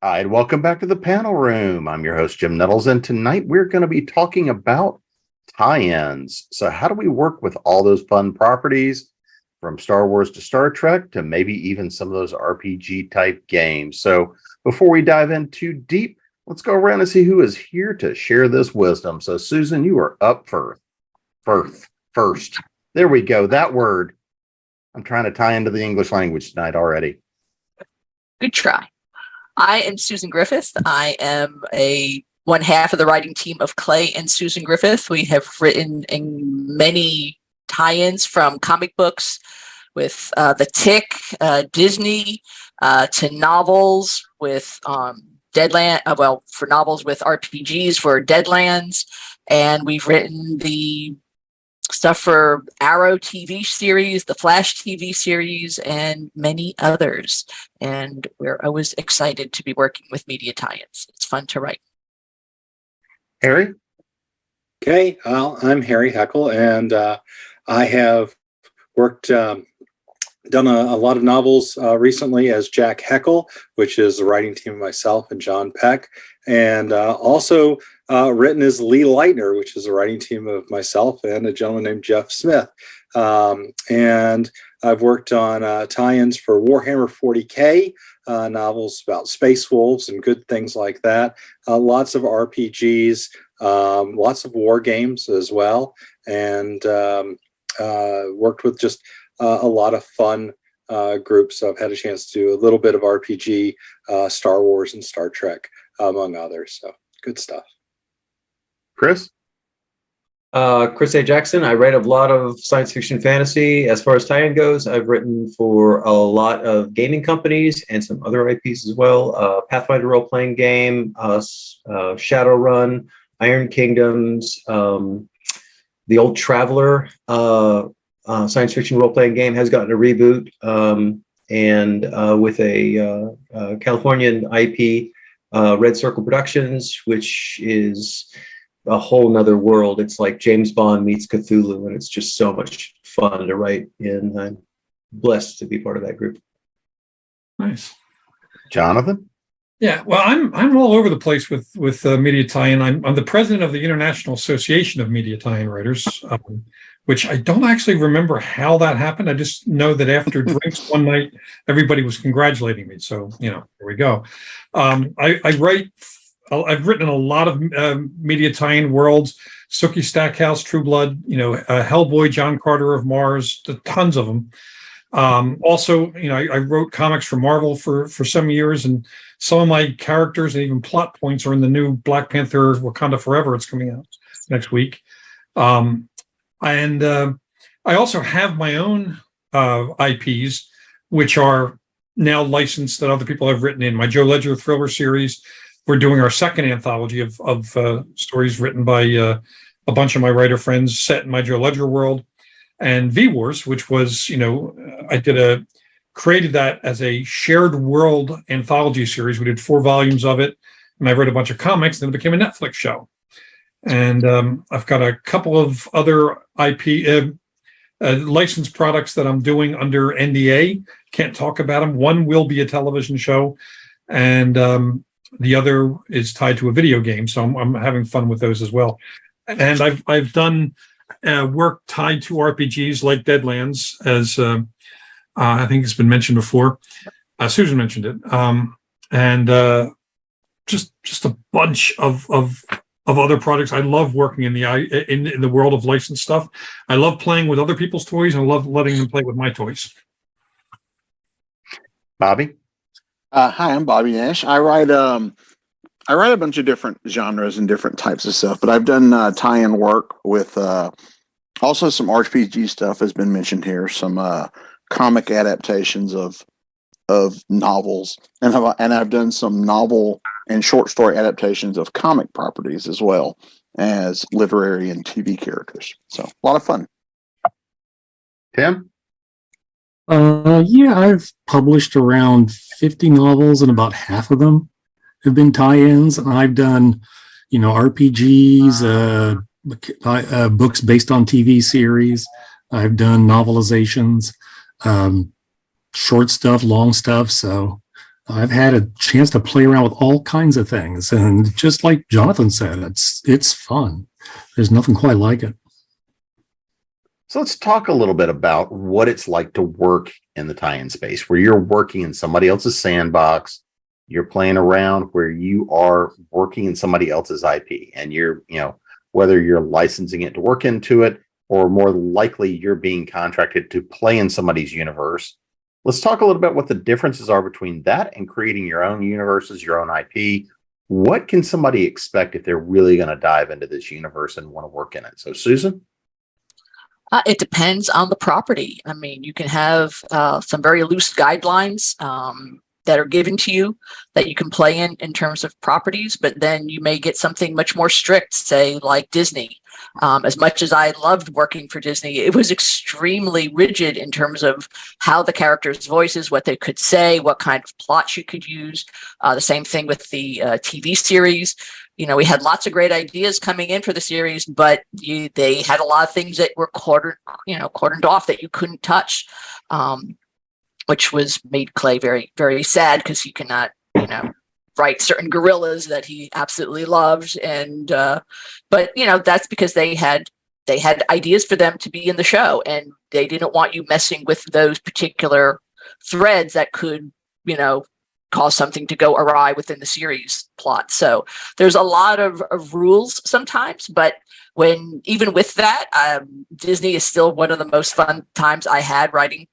Hi, and welcome back to the panel room. I'm your host, Jim Nettles, and tonight we're going to be talking about tie-ins. So how do we work with all those fun properties from Star Wars to Star Trek to maybe even some of those RPG type games? So before we dive in too deep, let's go around and see who is here to share this wisdom. So Susan, you are up first. There we go. That word. I'm trying to tie into the English language tonight already. Good try. I am Susan Griffith. I am one half of the writing team of Clay and Susan Griffith. We have written in many tie-ins from comic books with The Tick, Disney, to novels with Deadland. For novels with RPGs for Deadlands, and we've written the stuff for Arrow TV series, the Flash TV series, and many others. And we're always excited to be working with media tie-ins. It's fun to write. Harry? Okay, well, I'm Harry Heckel, and I have worked, done a lot of novels recently as Jack Heckel, which is the writing team of myself and John Peck, and also written as Lee Leitner, which is the writing team of myself and a gentleman named Jeff Smith. And I've worked on tie-ins for Warhammer 40K, novels about space wolves and good things like that. Lots of RPGs, lots of war games as well, and worked with just a lot of fun groups. So I've had a chance to do a little bit of RPG, Star Wars and Star Trek, among others. So good stuff. Chris? Chris A. Jackson. I write a lot of science fiction fantasy. As far as tie-in goes, I've written for a lot of gaming companies and some other IPs as well. Pathfinder role-playing game, Shadowrun, Iron Kingdoms, The Old Traveler science fiction role-playing game has gotten a reboot, and with a Californian IP, Red Circle Productions, which is a whole nother world. It's like James Bond meets Cthulhu, and it's just so much fun to write in. I'm blessed to be part of that group. Nice. Jonathan? Yeah, well, I'm all over the place with media tie-in. I'm the president of the International Association of Media Tie-in Writers, which I don't actually remember how that happened. I just know that after drinks one night, everybody was congratulating me. So, here we go. I've written in a lot of media tie-in worlds: Sookie Stackhouse, True Blood, Hellboy, John Carter of Mars, tons of them. Also, I wrote comics for Marvel for some years, and some of my characters and even plot points are in the new Black Panther Wakanda Forever. It's coming out next week. And I also have my own IPs, which are now licensed that other people have written in. My Joe Ledger Thriller series. We're doing our second anthology of stories written by a bunch of my writer friends set in my Joe Ledger world. And V-Wars, which was, I created that as a shared world anthology series. We did 4 volumes of it, and I wrote a bunch of comics, then it became a Netflix show. And I've got a couple of other IP licensed products that I'm doing under NDA. Can't talk about them. One will be a television show, and the other is tied to a video game. So I'm having fun with those as well. And I've done work tied to RPGs like Deadlands, as I think it's been mentioned before. Susan mentioned it, and just a bunch of other projects. I love working in the world of licensed stuff. I love playing with other people's toys, and I love letting them play with my toys. Bobby? Hi, I'm Bobby Nash. I write a bunch of different genres and different types of stuff, but I've done tie-in work with also some RPG stuff has been mentioned here, some comic adaptations of novels, and I've done some novel and short story adaptations of comic properties as well as literary and TV characters. So a lot of fun. Tim? Yeah, I've published around 50 novels, and about half of them have been tie-ins. And I've done, RPGs, books based on TV series. I've done novelizations, short stuff, long stuff. So I've had a chance to play around with all kinds of things, and just like Jonathan said, it's fun. There's nothing quite like it. So let's talk a little bit about what it's like to work in the tie-in space, where you're working in somebody else's sandbox, you're playing around, where you are working in somebody else's IP, and you're, whether you're licensing it to work into it, or more likely you're being contracted to play in somebody's universe. Let's talk a little bit what the differences are between that and creating your own universes, your own IP. What can somebody expect if they're really going to dive into this universe and want to work in it? So, Susan? It depends on the property. I mean, you can have some very loose guidelines that are given to you that you can play in terms of properties, but then you may get something much more strict, say like Disney. As much as I loved working for Disney, it was extremely rigid in terms of how the characters' voices, what they could say, what kind of plots you could use. The same thing with the TV series. We had lots of great ideas coming in for the series, but they had a lot of things that were cordoned off that you couldn't touch, which made Clay very, very sad because he cannot, write certain gorillas that he absolutely loved. And, but that's because they had ideas for them to be in the show, and they didn't want you messing with those particular threads that could, cause something to go awry within the series plot. So there's a lot of rules sometimes, but even with that, Disney is still one of the most fun times I had writing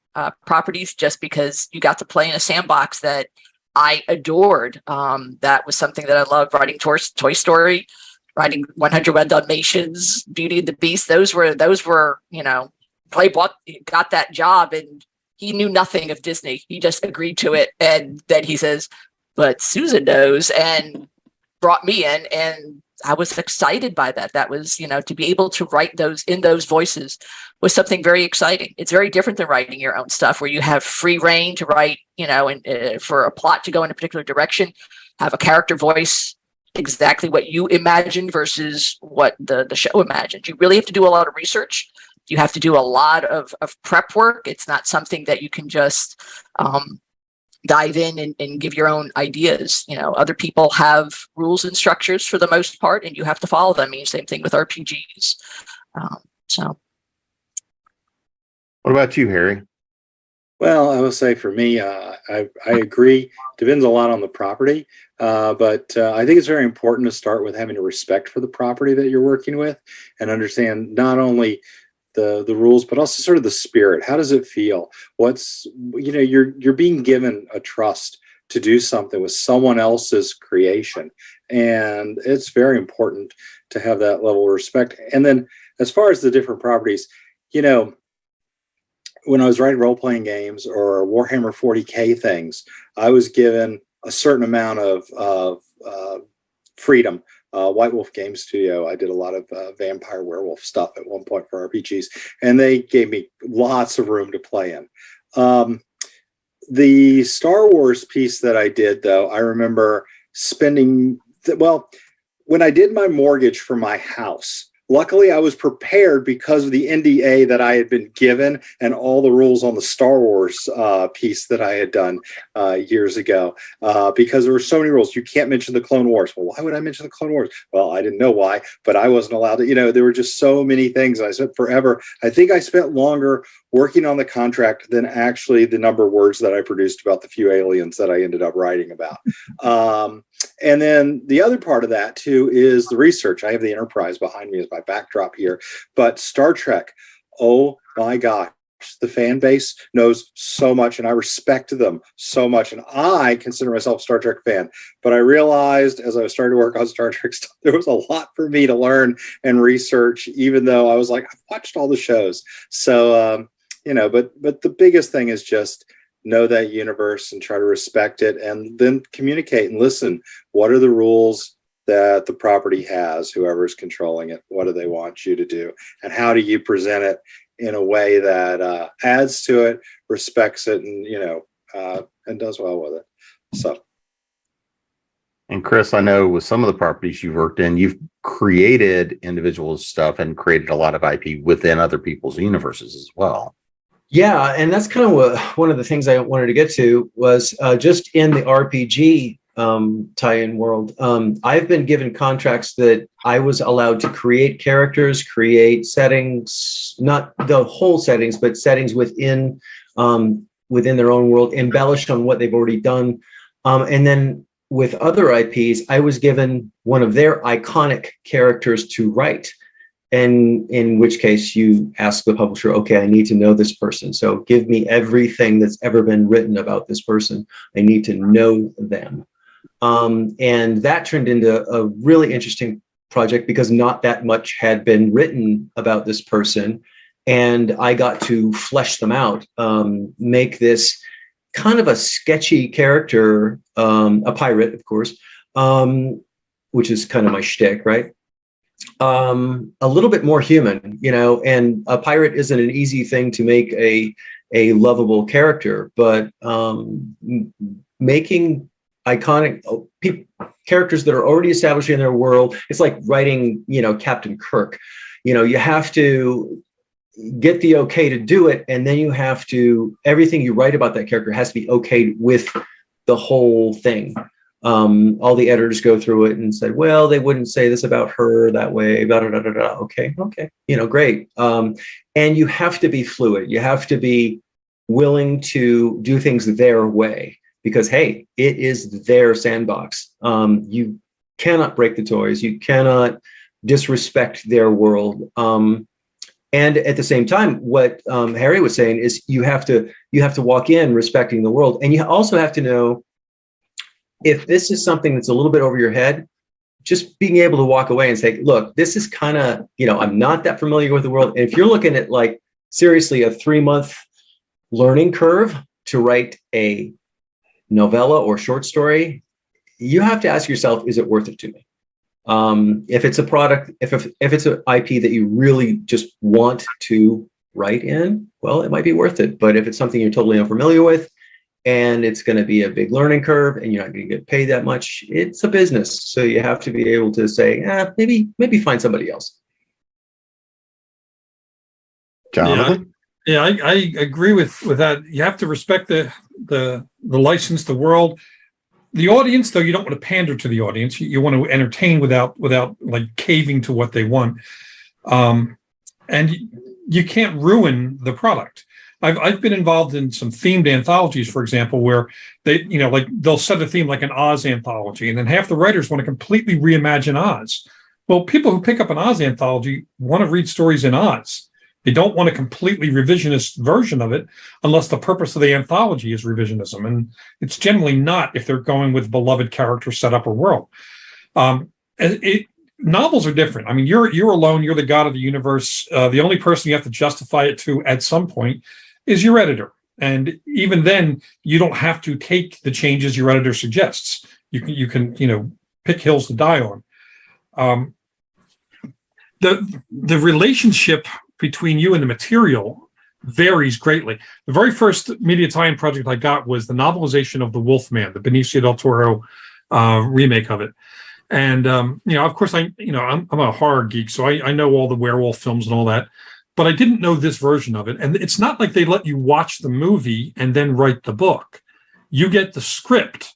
properties, just because you got to play in a sandbox that I adored. That was something that I loved, writing Toy Story, writing 101 Dalmatians, Beauty and the Beast. Those were, Clay got that job, and he knew nothing of Disney. He just agreed to it. And then he says, but Susan knows, and brought me in. And I was excited by that. That was, to be able to write those in those voices was something very exciting. It's very different than writing your own stuff, where you have free reign to write, and for a plot to go in a particular direction, have a character voice exactly what you imagined versus what the show imagined. You really have to do a lot of research. You have to do a lot of prep work. It's not something that you can just dive in and give your own ideas. Other people have rules and structures for the most part, and you have to follow them. I mean, same thing with RPGs. So. What about you, Harry? Well, I will say for me, I agree. Depends a lot on the property, but I think it's very important to start with having a respect for the property that you're working with, and understand not only the rules, but also sort of the spirit. How does it feel? You're being given a trust to do something with someone else's creation, and it's very important to have that level of respect. And then, as far as the different properties, when I was writing role-playing games or Warhammer 40K things, I was given a certain amount of freedom. White Wolf Game Studio, I did a lot of vampire werewolf stuff at one point for RPGs, and they gave me lots of room to play in. The Star Wars piece that I did, though, I remember when I did my mortgage for my house, luckily I was prepared because of the NDA that I had been given and all the rules on the Star Wars piece that I had done years ago, because there were so many rules. You can't mention the Clone Wars. Well, why would I mention the Clone Wars? Well, I didn't know why, but I wasn't allowed to. There were just so many things. I spent forever. I think I spent longer working on the contract than actually the number of words that I produced about the few aliens that I ended up writing about. And then the other part of that, too, is the research. I have the Enterprise behind me as my backdrop here. But Star Trek, oh, my gosh, the fan base knows so much, and I respect them so much. And I consider myself a Star Trek fan. But I realized as I was starting to work on Star Trek stuff, there was a lot for me to learn and research, even though I was like, I've watched all the shows. So, but the biggest thing is just know that universe and try to respect it, and then communicate and listen. What are the rules that the property has, whoever's controlling it? What do they want you to do? And how do you present it in a way that adds to it, respects it, and does well with it? So. And Chris, I know with some of the properties you've worked in, you've created individual stuff and created a lot of IP within other people's universes as well. Yeah, and that's kind of one of the things I wanted to get to was just in the RPG tie-in world. I've been given contracts that I was allowed to create characters, create settings, not the whole settings, but settings within their own world, embellish on what they've already done. And then with other IPs, I was given one of their iconic characters to write. And in which case you ask the publisher, okay, I need to know this person. So give me everything that's ever been written about this person. I need to know them. And that turned into a really interesting project because not that much had been written about this person. And I got to flesh them out, make this kind of a sketchy character, a pirate, of course, which is kind of my shtick, right? A little bit more human, and a pirate isn't an easy thing to make a lovable character, but making iconic characters that are already established in their world, it's like writing, Captain Kirk. You have to get the okay to do it, and then you have to, everything you write about that character has to be okayed with the whole thing. All the editors go through it and said, well, they wouldn't say this about her that way, blah, blah, blah, blah, blah. Okay, great. And you have to be fluid. You have to be willing to do things their way because, hey, it is their sandbox. You cannot break the toys. You cannot disrespect their world. And at the same time, what Harry was saying is you have to walk in respecting the world. And you also have to know, if this is something that's a little bit over your head, just being able to walk away and say, look, this is kind of, I'm not that familiar with the world. And if you're looking at like seriously a 3-month learning curve to write a novella or short story, you have to ask yourself, is it worth it to me? If it's a product, if it's an IP that you really just want to write in, well, it might be worth it. But if it's something you're totally unfamiliar with, and it's going to be a big learning curve and you're not going to get paid that much, it's a business. So you have to be able to say, maybe find somebody else. Jonathan? Yeah, I agree with that. You have to respect the license, the world. The audience, though, you don't want to pander to the audience. You want to entertain without like caving to what they want. And you can't ruin the product. I've been involved in some themed anthologies, for example, where they, like they'll set a theme like an Oz anthology, and then half the writers want to completely reimagine Oz. Well, people who pick up an Oz anthology want to read stories in Oz. They don't want a completely revisionist version of it unless the purpose of the anthology is revisionism. And it's generally not if they're going with beloved character setup or world. Novels are different. I mean, you're alone. You're the god of the universe. The only person you have to justify it to at some point is your editor. And even then, you don't have to take the changes your editor suggests. You can pick hills to die on. The relationship between you and the material varies greatly. The very first media tie-in project I got was the novelization of The Wolfman, the Benicio del Toro remake of it. And of course, I'm a horror geek, so I know all the werewolf films and all that. But I didn't know this version of it. And it's not like they let you watch the movie and then write the book. You get the script,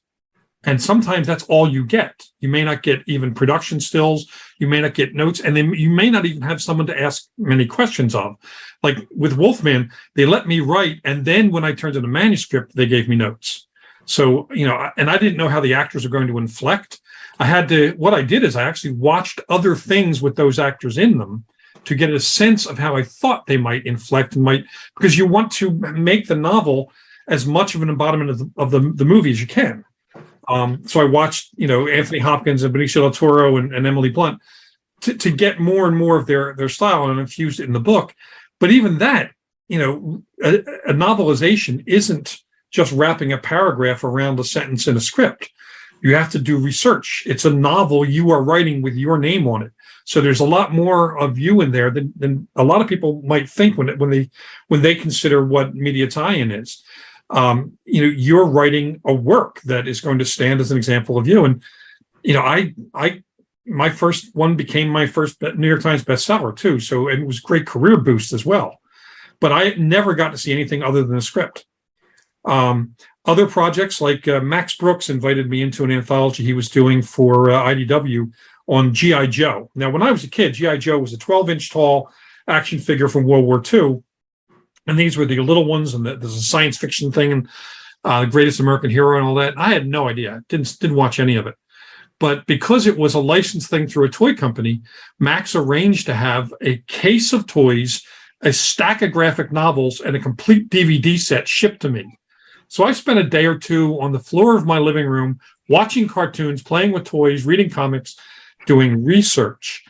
and sometimes that's all you get. You may not get even production stills. You may not get notes, and then you may not even have someone to ask many questions of. Like with Wolfman, they let me write, and then when I turned in a manuscript, they gave me notes. So, and I didn't know how the actors are going to inflect. What I did is I actually watched other things with those actors in them to get a sense of how I thought they might inflect because you want to make the novel as much of an embodiment of the movie as you can. So I watched, Anthony Hopkins and Benicio del Toro and Emily Blunt to get more and more of their style and infused it in the book. But even that, a novelization isn't just wrapping a paragraph around a sentence in a script. You have to do research. It's a novel you are writing with your name on it. So there's a lot more of you in there than a lot of people might think when they consider what media tie-in is. You're writing a work that is going to stand as an example of you. And my first one became my first New York Times bestseller too. So it was a great career boost as well. but I never got to see anything other than the script. Other projects like Max Brooks invited me into an anthology he was doing for IDW on G.I. Joe. Now, when I was a kid, G.I. Joe was a 12-inch tall action figure from World War II. And these were the little ones, and there's a science fiction thing, and the Greatest American Hero and all that. I had no idea. Didn't watch any of it. But because it was a licensed thing through a toy company, Max arranged to have a case of toys, a stack of graphic novels, and a complete DVD set shipped to me. So I spent a day or two on the floor of my living room watching cartoons, playing with toys, reading comics, doing research.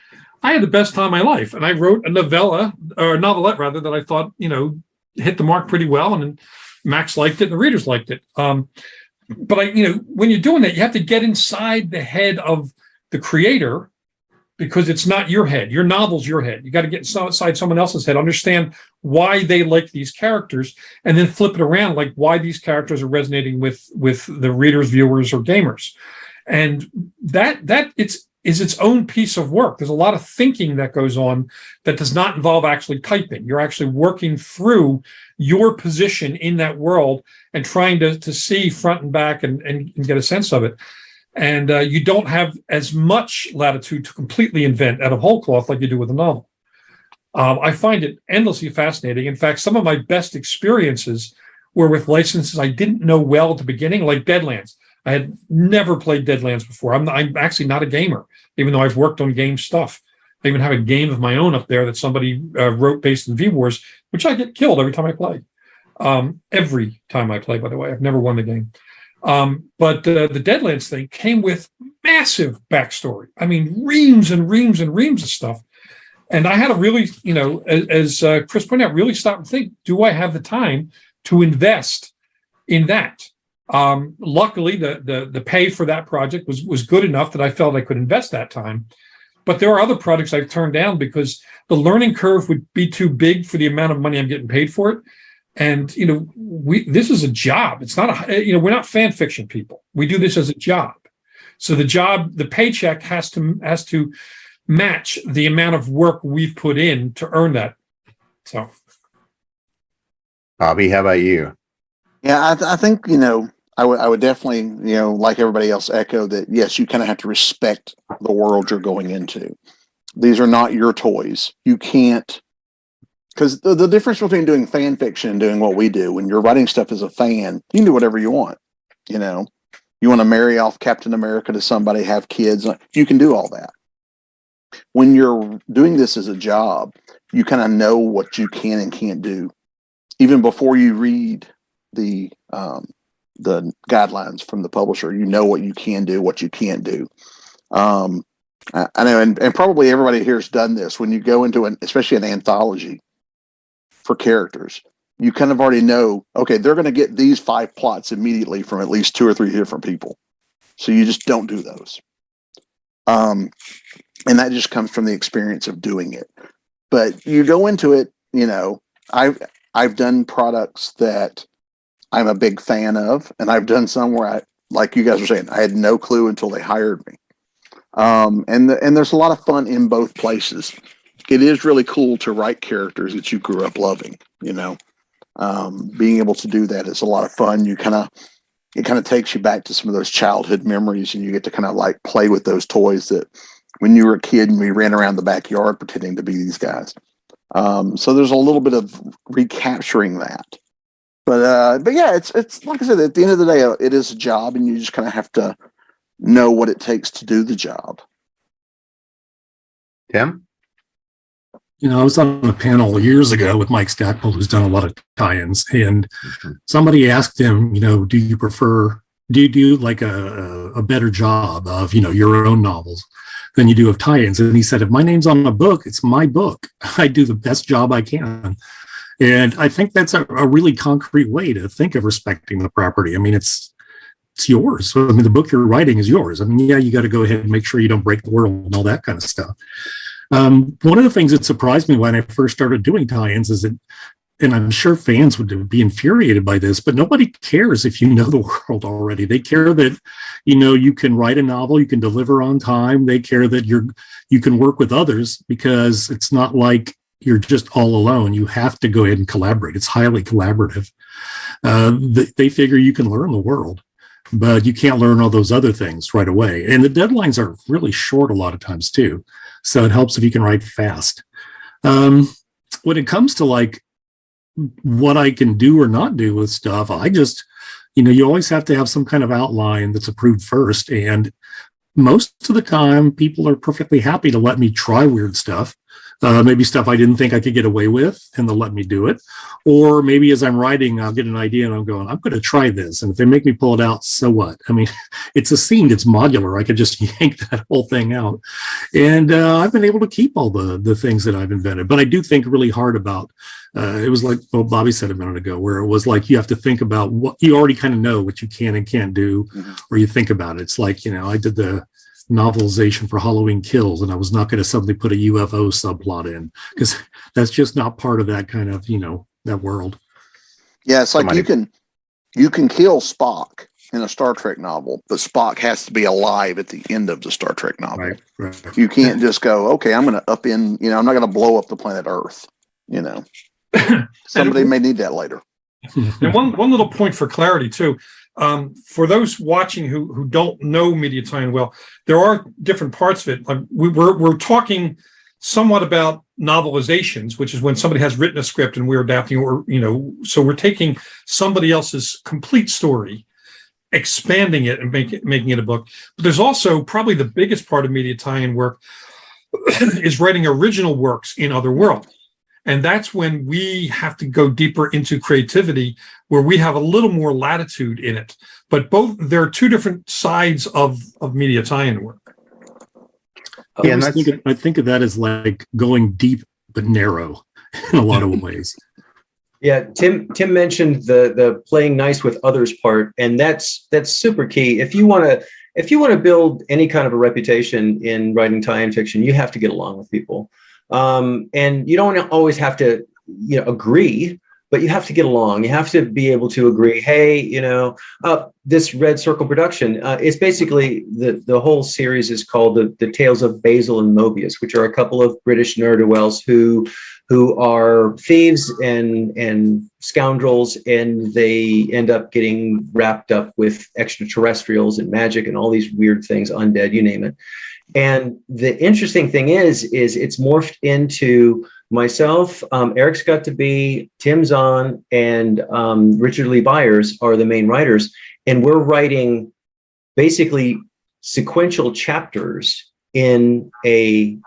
I had the best time of my life. And I wrote a novelette rather, that I thought, hit the mark pretty well. And Max liked it and the readers liked it. But when you're doing that, you have to get inside the head of the creator, because it's not your head. Your novel's your head. You got to get inside someone else's head, understand why they like these characters, and then flip it around, like why these characters are resonating with the readers, viewers, or gamers. And that is its own piece of work. There's a lot of thinking that goes on that does not involve actually typing. You're actually working through your position in that world and trying to see front and back and get a sense of it. And you don't have as much latitude to completely invent out of whole cloth like you do with a novel. I find it endlessly fascinating. In fact, some of my best experiences were with licenses I didn't know well at the beginning, like Deadlands. I had never played Deadlands before. I'm actually not a gamer, even though I've worked on game stuff. I even have a game of my own up there that somebody wrote based in V-Wars, which I get killed every time I play. Every time I play, by the way. I've never won the game. But the Deadlands thing came with massive backstory. I mean, reams and reams and reams of stuff. And I had to really, as Chris pointed out, really stop and think, do I have the time to invest in that? Luckily, the pay for that project was good enough that I felt I could invest that time. But there are other projects I've turned down because the learning curve would be too big for the amount of money I'm getting paid for it. And this is a job. It's not we're not fan fiction people. We do this as a job. So the paycheck has to match the amount of work we've put in to earn that. So, Bobby, how about you? Yeah, I think I would definitely like everybody else echo that. Yes, you kind of have to respect the world you're going into. These are not your toys. You can't. Because the difference between doing fan fiction and doing what we do, when you're writing stuff as a fan, you can do whatever you want. You want to marry off Captain America to somebody, have kids, you can do all that. When you're doing this as a job, you kind of know what you can and can't do. Even before you read the guidelines from the publisher, you know what you can do, what you can't do. I know, and probably everybody here has done this. When you go into especially an anthology, for characters, you kind of already know, okay, they're going to get these 5 plots immediately from at least 2 or 3 different people. So you just don't do those. And that just comes from the experience of doing it. But you go into it, I've done products that I'm a big fan of, and I've done some where like you guys were saying, I had no clue until they hired me. And there's a lot of fun in both places. It is really cool to write characters that you grew up loving, being able to do that is a lot of fun. It kind of takes you back to some of those childhood memories, and you get to kind of like play with those toys that when you were a kid and we ran around the backyard pretending to be these guys. So there's a little bit of recapturing that, but yeah, it's like I said, at the end of the day, it is a job, and you just kind of have to know what it takes to do the job. Tim? I was on a panel years ago with Mike Stackpole, who's done a lot of tie-ins, and somebody asked him, do you do like a better job of, your own novels than you do of tie-ins? And he said, if my name's on a book, it's my book. I do the best job I can. And I think that's a really concrete way to think of respecting the property. I mean, it's yours. So, the book you're writing is yours. Yeah, you got to go ahead and make sure you don't break the world and all that kind of stuff. One of the things that surprised me when I first started doing tie-ins is that, and I'm sure fans would be infuriated by this, but nobody cares if you know the world already. They care that, you can write a novel, you can deliver on time. They care that you can work with others, because it's not like you're just all alone. You have to go ahead and collaborate. It's highly collaborative. They figure you can learn the world, but you can't learn all those other things right away. And the deadlines are really short a lot of times too. So it helps if you can write fast. When it comes to like what I can do or not do with stuff, I just, you always have to have some kind of outline that's approved first. And most of the time, people are perfectly happy to let me try weird stuff. Maybe stuff I didn't think I could get away with, and they'll let me do it. Or maybe as I'm writing, I'll get an idea and I'm going, I'm going to try this. And if they make me pull it out, so what? I mean, it's a scene, it's modular. I could just yank that whole thing out. And I've been able to keep all the things that I've invented. But I do think really hard about, it was like what Bobby said a minute ago, where it was like you have to think about what you already kind of know what you can and can't do, or you think about it. It's like, I did the novelization for Halloween Kills, and I was not going to suddenly put a UFO subplot in because that's just not part of that kind of that world. Yeah, it's like you can kill Spock in a Star Trek novel, but Spock has to be alive at the end of the Star Trek novel. Right. You can't just go, okay, I'm going to I'm not going to blow up the planet Earth. Somebody may need that later. And one little point for clarity too. For those watching who don't know media tie-in well, there are different parts of it. We're talking somewhat about novelizations, which is when somebody has written a script and we're adapting, or so we're taking somebody else's complete story, expanding it and making it a book. But there's also probably the biggest part of media tie-in work is writing original works in other worlds. And that's when we have to go deeper into creativity, where we have a little more latitude in it. But there are two different sides of media tie-in work. Yeah, and I think of that as like going deep but narrow in a lot of ways. Yeah, Tim mentioned the playing nice with others part, and that's super key. If you want to build any kind of a reputation in writing tie-in fiction, you have to get along with people. And you don't always have to, agree, but you have to get along. You have to be able to agree. Hey, this Red Circle production, it's basically the whole series is called the Tales of Basil and Mobius, which are a couple of British ne'er-do-wells who are thieves and scoundrels, and they end up getting wrapped up with extraterrestrials and magic and all these weird things, undead, you name it. And the interesting thing is it's morphed into myself, Eric's got to be, Tim's on, and Richard Lee Byers are the main writers. And we're writing basically sequential chapters in a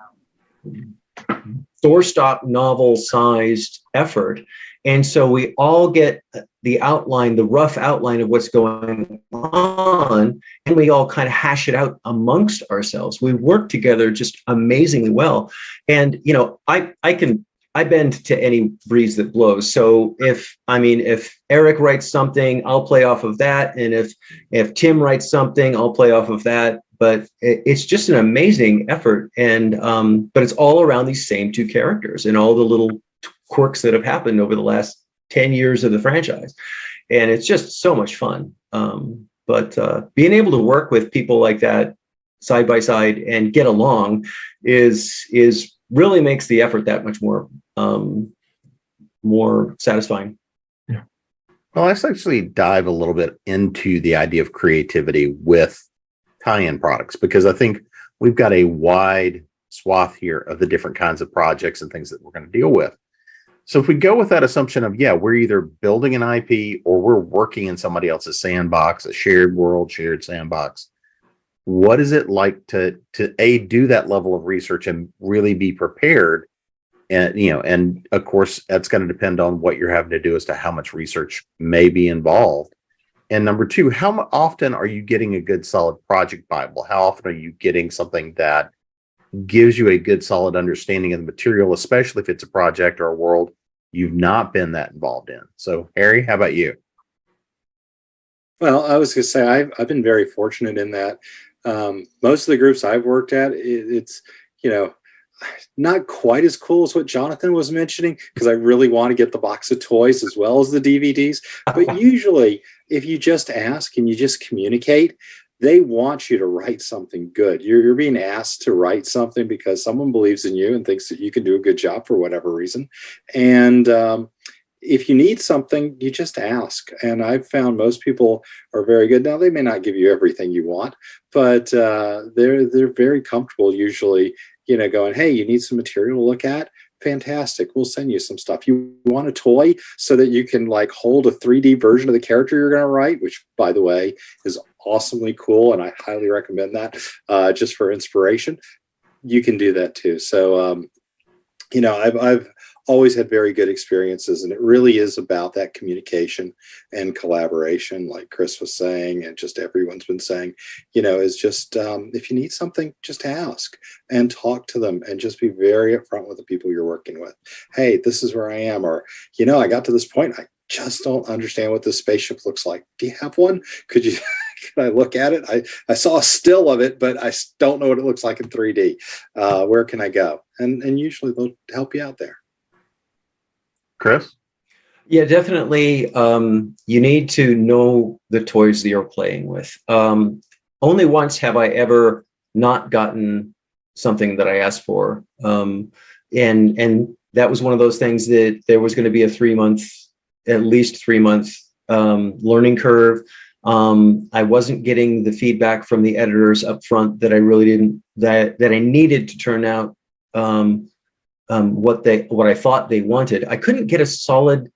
doorstop novel-sized effort. And so we all get the outline, the rough outline of what's going on, and we all kind of hash it out amongst ourselves. We work together just amazingly well. And, I bend to any breeze that blows. So if Eric writes something, I'll play off of that. And if Tim writes something, I'll play off of that. But it's just an amazing effort. And, but it's all around these same two characters and all the little quirks that have happened over the last 10 years of the franchise. And it's just so much fun. But being able to work with people like that side by side and get along is really makes the effort that much more satisfying. Yeah. Well, let's actually dive a little bit into the idea of creativity with tie-in products, because I think we've got a wide swath here of the different kinds of projects and things that we're going to deal with. So if we go with that assumption of, we're either building an IP or we're working in somebody else's sandbox, a shared world, shared sandbox, what is it like to do that level of research and really be prepared? And, and of course, that's going to depend on what you're having to do as to how much research may be involved. And number two, how often are you getting a good solid project Bible? How often are you getting something that gives you a good solid understanding of the material, especially if it's a project or a world you've not been that involved in? So Harry, how about you? Well, I was going to say, I've been very fortunate in that most of the groups I've worked at, it's, not quite as cool as what Jonathan was mentioning, because I really want to get the box of toys as well as the DVDs. But usually, if you just ask and you just communicate, they want you to write something good. You're being asked to write something because someone believes in you and thinks that you can do a good job for whatever reason. And if you need something, you just ask. And I've found most people are very good. Now, they may not give you everything you want, but they're very comfortable usually, going, hey, you need some material to look at? Fantastic. We'll send you some stuff. You want a toy so that you can like hold a 3D version of the character you're going to write, which, by the way, is awesomely cool. And I highly recommend that just for inspiration. You can do that too. So, I've always had very good experiences, and it really is about that communication and collaboration, like Chris was saying, and just everyone's been saying, is just if you need something, just ask and talk to them and just be very upfront with the people you're working with. Hey, this is where I am, or, I got to this point. I just don't understand what this spaceship looks like. Do you have one? Could I look at it? I saw a still of it, but I don't know what it looks like in 3D. Where can I go? And usually they'll help you out there. Chris? Yeah, definitely. You need to know the toys that you're playing with. Only once have I ever not gotten something that I asked for. And that was one of those things that there was going to be at least 3 month learning curve. I wasn't getting the feedback from the editors up front that I really didn't, that I needed to turn out what I thought they wanted. I couldn't get a solid,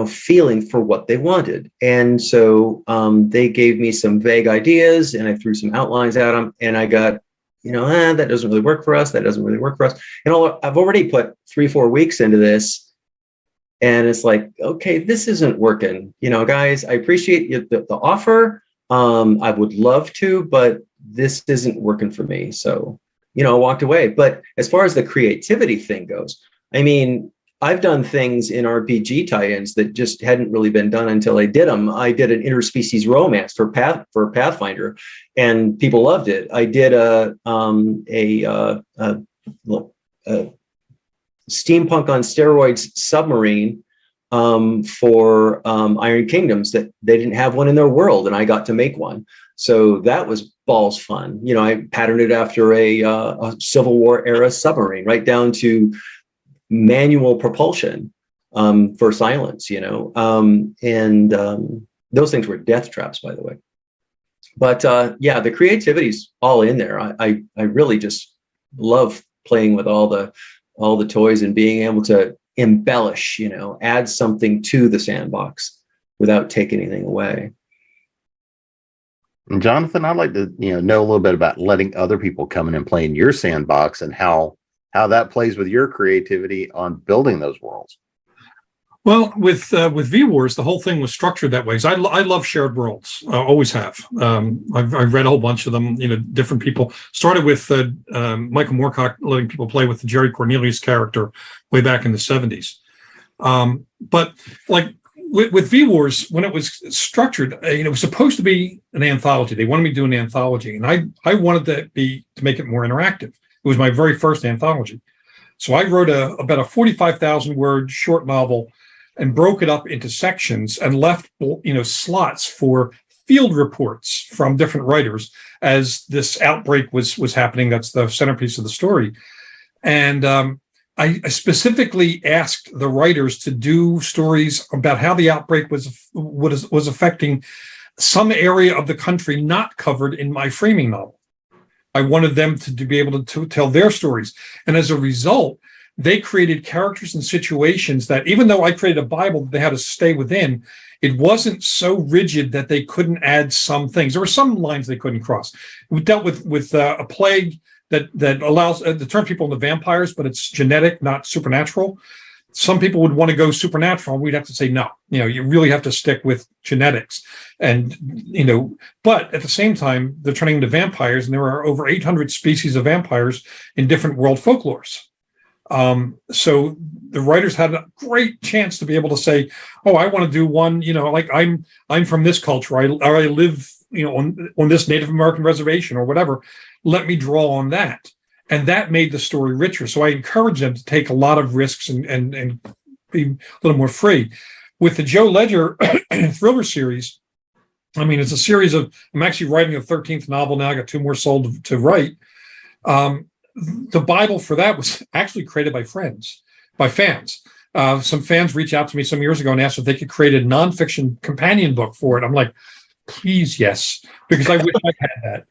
feeling for what they wanted. And so they gave me some vague ideas, and I threw some outlines at them, and I got, that doesn't really work for us. That doesn't really work for us. And I've already put 3-4 weeks into this. And it's like, okay, this isn't working. Guys, I appreciate the offer. I would love to, but this isn't working for me. So, I walked away. But as far as the creativity thing goes, I mean, I've done things in RPG tie-ins that just hadn't really been done until I did them. I did an interspecies romance for Pathfinder, and people loved it. I did a steampunk on steroids submarine for Iron Kingdoms that they didn't have one in their world, and I got to make one. So that was balls fun. I patterned it after a Civil War era submarine, right down to manual propulsion for silence, and those things were death traps, by the way. But the creativity's all in there. I really just love playing with all the toys and being able to embellish, add something to the sandbox without taking anything away. And Jonathan, I'd like to know a little bit about letting other people come in and play in your sandbox and how that plays with your creativity on building those worlds. Well, with V-Wars, the whole thing was structured that way. So I love shared worlds, always have. I've read a whole bunch of them. Different people started with Michael Moorcock letting people play with the Jerry Cornelius character way back in the 70s. But like with V-Wars, when it was structured, it was supposed to be an anthology. They wanted me to do an anthology, and I wanted to make it more interactive. It was my very first anthology. So I wrote about a 45,000 word short novel and broke it up into sections and left, slots for field reports from different writers as this outbreak was happening. That's the centerpiece of the story. And I specifically asked the writers to do stories about how the outbreak was affecting some area of the country not covered in my framing novel. I wanted them to be able to tell their stories. And as a result, they created characters and situations that, even though I created a Bible that they had to stay within, it wasn't so rigid that they couldn't add some things. There were some lines they couldn't cross. We dealt with a plague that allows to turn people into vampires, but it's genetic, not supernatural. Some people would want to go supernatural, and we'd have to say no. You really have to stick with genetics, and But at the same time, they're turning into vampires, and there are over 800 species of vampires in different world folklores. So the writers had a great chance to be able to say, "Oh, I want to do one. Like I'm from this culture. I live, on this Native American reservation or whatever. Let me draw on that." And that made the story richer. So I encourage them to take a lot of risks and be a little more free. With the Joe Ledger thriller series, I mean, it's a series of, I'm actually writing a 13th novel now. I got 2 more sold to write. The Bible for that was actually created by fans. Some fans reached out to me some years ago and asked if they could create a nonfiction companion book for it. I'm like, please, yes, because I wish I had that.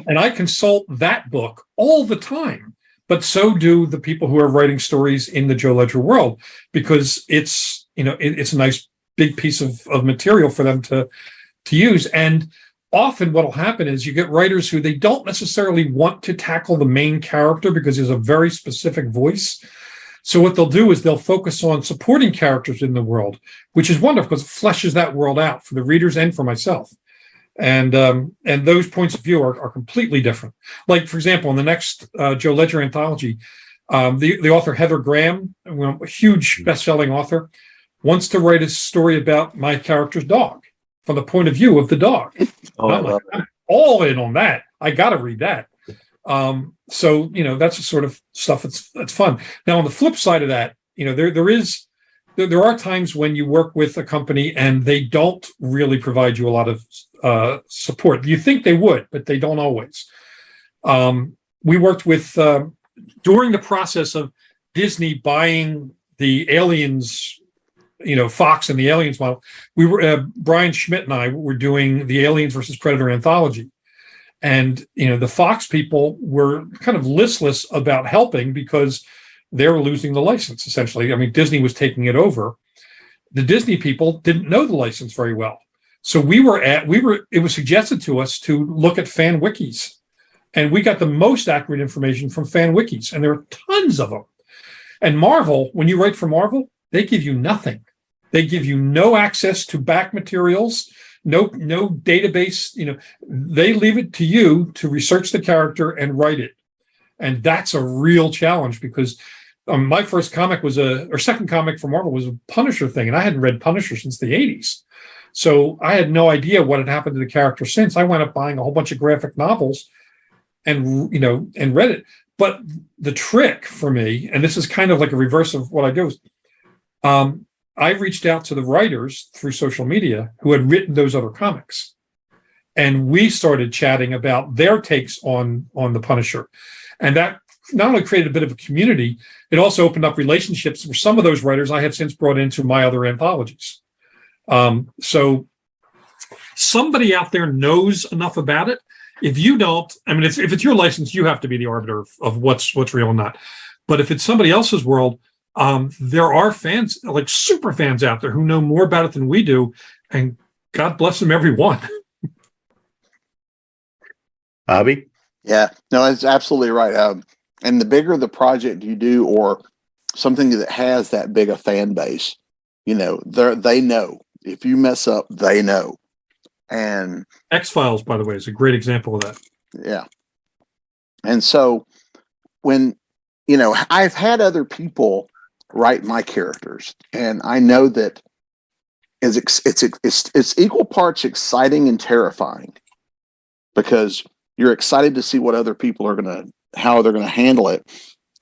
And I consult that book all the time, but so do the people who are writing stories in the Joe Ledger world, because it's, it's a nice big piece of material for them to use. And often what will happen is you get writers who they don't necessarily want to tackle the main character because there's a very specific voice. So what they'll do is they'll focus on supporting characters in the world, which is wonderful because it fleshes that world out for the readers and for myself. And those points of view are completely different. Like, for example, in the next Joe Ledger anthology, the author Heather Graham, a huge best-selling author, wants to write a story about my character's dog from the point of view of the dog. I'm all in on that. I got to read that. So that's the sort of stuff that's fun. Now, on the flip side of that, there are times when you work with a company and they don't really provide you a lot of support. You think they would, but they don't always. We worked with during the process of Disney buying the Aliens, Fox and the Aliens model. We were Brian Schmidt and I were doing the Aliens versus Predator anthology. And, the Fox people were kind of listless about helping because they were losing the license, essentially. I mean, Disney was taking it over. The Disney people didn't know the license very well. So it was suggested to us to look at fan wikis. And we got the most accurate information from fan wikis. And there are tons of them. And Marvel, when you write for Marvel, they give you nothing. They give you no access to back materials. No database, they leave it to you to research the character and write it. And that's a real challenge because my first comic second comic for Marvel was a Punisher thing. And I hadn't read Punisher since the 80s. So I had no idea what had happened to the character since. I wound up buying a whole bunch of graphic novels and read it. But the trick for me, and this is kind of like a reverse of what I do, is I reached out to the writers through social media who had written those other comics. And we started chatting about their takes on the Punisher. And that not only created a bit of a community, it also opened up relationships for some of those writers I have since brought into my other anthologies. So somebody out there knows enough about it. If you don't, I mean, if it's your license, you have to be the arbiter of what's real and not. But if it's somebody else's world, there are fans, like super fans out there who know more about it than we do, and God bless them, every one. Bobby? Yeah, no, that's absolutely right. And the bigger the project you do, or something that has that big a fan base, they know. If you mess up, they know. And X-Files, by the way, is a great example of that. Yeah. And so when, I've had other people write my characters, and I know that it's equal parts exciting and terrifying, because you're excited to see what other people how they're going to handle it.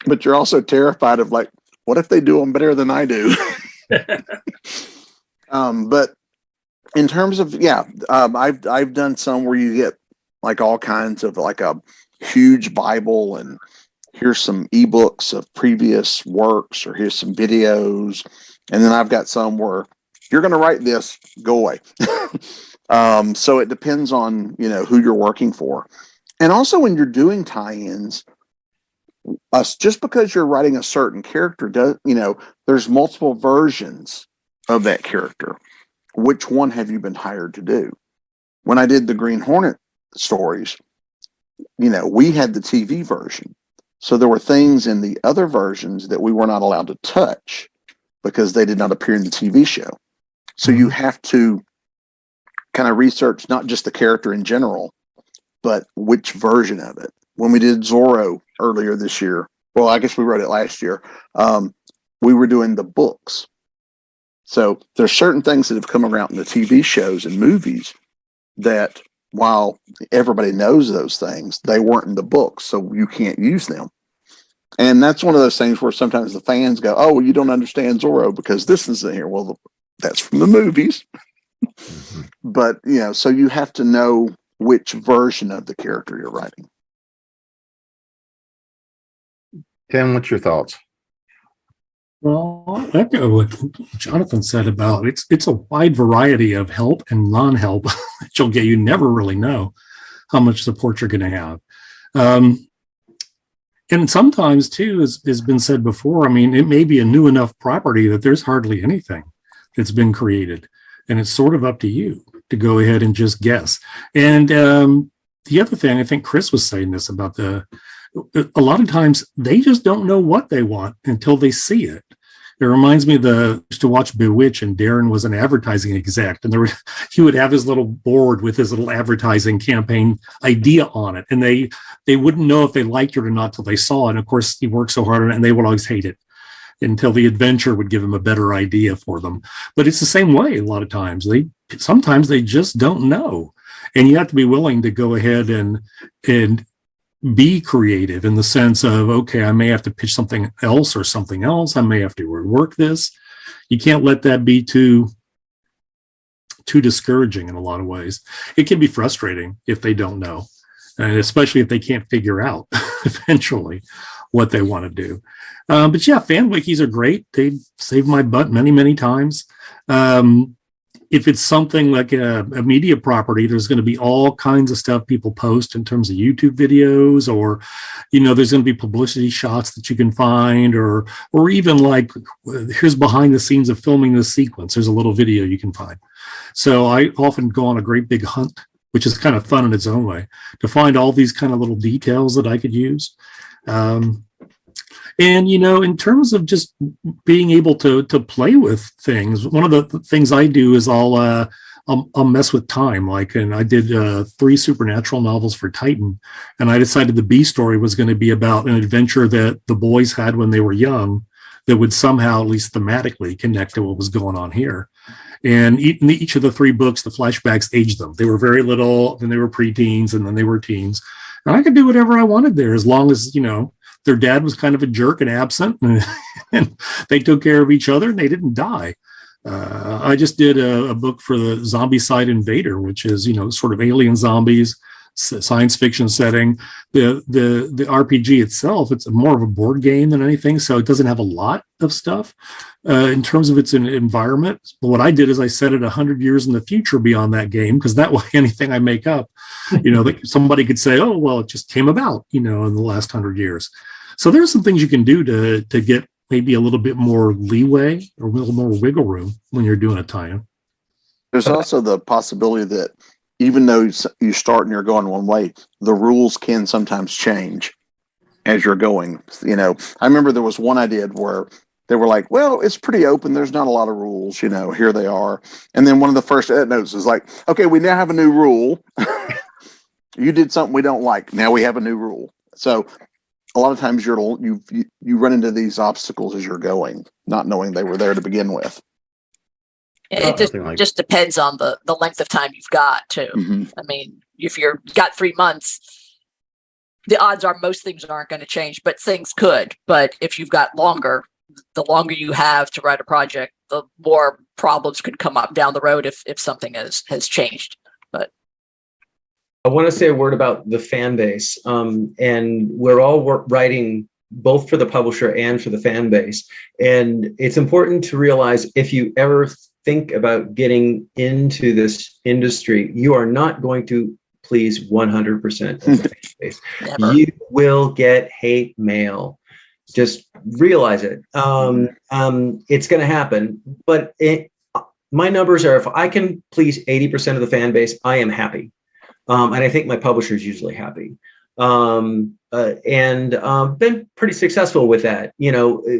But you're also terrified of, like, what if they do them better than I do? But in terms of, I've done some where you get like all kinds of, like, a huge Bible, and here's some ebooks of previous works, or here's some videos. And then I've got some where you're going to write this, go away. So it depends on, who you're working for. And also when you're doing tie-ins, just because you're writing a certain character, there's multiple versions of that character. Which one have you been hired to do? When I did the Green Hornet stories, we had the TV version. So there were things in the other versions that we were not allowed to touch because they did not appear in the TV show. So you have to kind of research not just the character in general, but which version of it. When we did Zorro earlier this year, well, I guess we wrote it last year, we were doing the books. So there's certain things that have come around in the TV shows and movies that, while everybody knows those things, they weren't in the books, so you can't use them. And that's one of those things where sometimes the fans go, oh, well, you don't understand Zorro because this isn't here. Well, that's from the movies. but so you have to know which version of the character you're writing. Tim, what's your thoughts? Well, I echo what Jonathan said about it's a wide variety of help and non-help that you'll get. You never really know how much support you're going to have. And sometimes, too, as has been said before, I mean, it may be a new enough property that there's hardly anything that's been created. And it's sort of up to you to go ahead and just guess. And the other thing, I think Chris was saying this about a lot of times they just don't know what they want until they see it. It reminds me used to watch Bewitch, and Darren was an advertising exec, and he would have his little board with his little advertising campaign idea on it, and they wouldn't know if they liked it or not till they saw it. And of course, he worked so hard on it, and they would always hate it until the adventure would give them a better idea for them. But it's the same way a lot of times. Sometimes they just don't know, and you have to be willing to go ahead and be creative in the sense of, okay, I may have to pitch something else or something else. I may have to rework this. You can't let that be too discouraging in a lot of ways. It can be frustrating if they don't know, and especially if they can't figure out eventually what they want to do. But yeah, fan wikis are great. They saved my butt many, many times. If it's something like a media property, there's going to be all kinds of stuff people post in terms of YouTube videos, or, there's going to be publicity shots that you can find, or even like, here's behind the scenes of filming this sequence. There's a little video you can find. So I often go on a great big hunt, which is kind of fun in its own way, to find all these kind of little details that I could use. And, in terms of just being able to play with things, one of the things I do is I'll mess with time. And I did 3 supernatural novels for Titan, and I decided the B story was going to be about an adventure that the boys had when they were young that would somehow, at least thematically, connect to what was going on here. And in each of the 3 books, the flashbacks aged them. They were very little, then they were preteens, and then they were teens. And I could do whatever I wanted there, as long as, their dad was kind of a jerk and absent, and they took care of each other, and they didn't die. I just did a book for the Zombicide Invader, which is, sort of alien zombies, science fiction setting. The RPG itself, it's more of a board game than anything, so it doesn't have a lot of stuff in terms of its environment. But what I did is I set it 100 years in the future beyond that game, because that way anything I make up, somebody could say, oh, well, it just came about, in the last 100 years. So there's some things you can do to get maybe a little bit more leeway or a little more wiggle room when you're doing a tie-in. There's also the possibility that even though you start and you're going one way, the rules can sometimes change as you're going. I remember there was one I did where they were like, well, it's pretty open. There's not a lot of rules, here they are. And then one of the first edit notes is like, okay, we now have a new rule. You did something we don't like. Now we have a new rule. So a lot of times you run into these obstacles as you're going, not knowing they were there to begin with. It just depends on the length of time you've got too. Mm-hmm. I mean, if you've got 3 months, the odds are most things aren't going to change, but things could. But if you've got longer, the longer you have to write a project, the more problems could come up down the road if something has changed. But I want to say a word about the fan base. And we're all writing both for the publisher and for the fan base. And it's important to realize, if you ever think about getting into this industry, you are not going to please 100% of the fan base. Never. You will get hate mail. Just realize it. It's going to happen. But my numbers are, if I can please 80% of the fan base, I am happy. And I think my publisher is usually happy. And been pretty successful with that.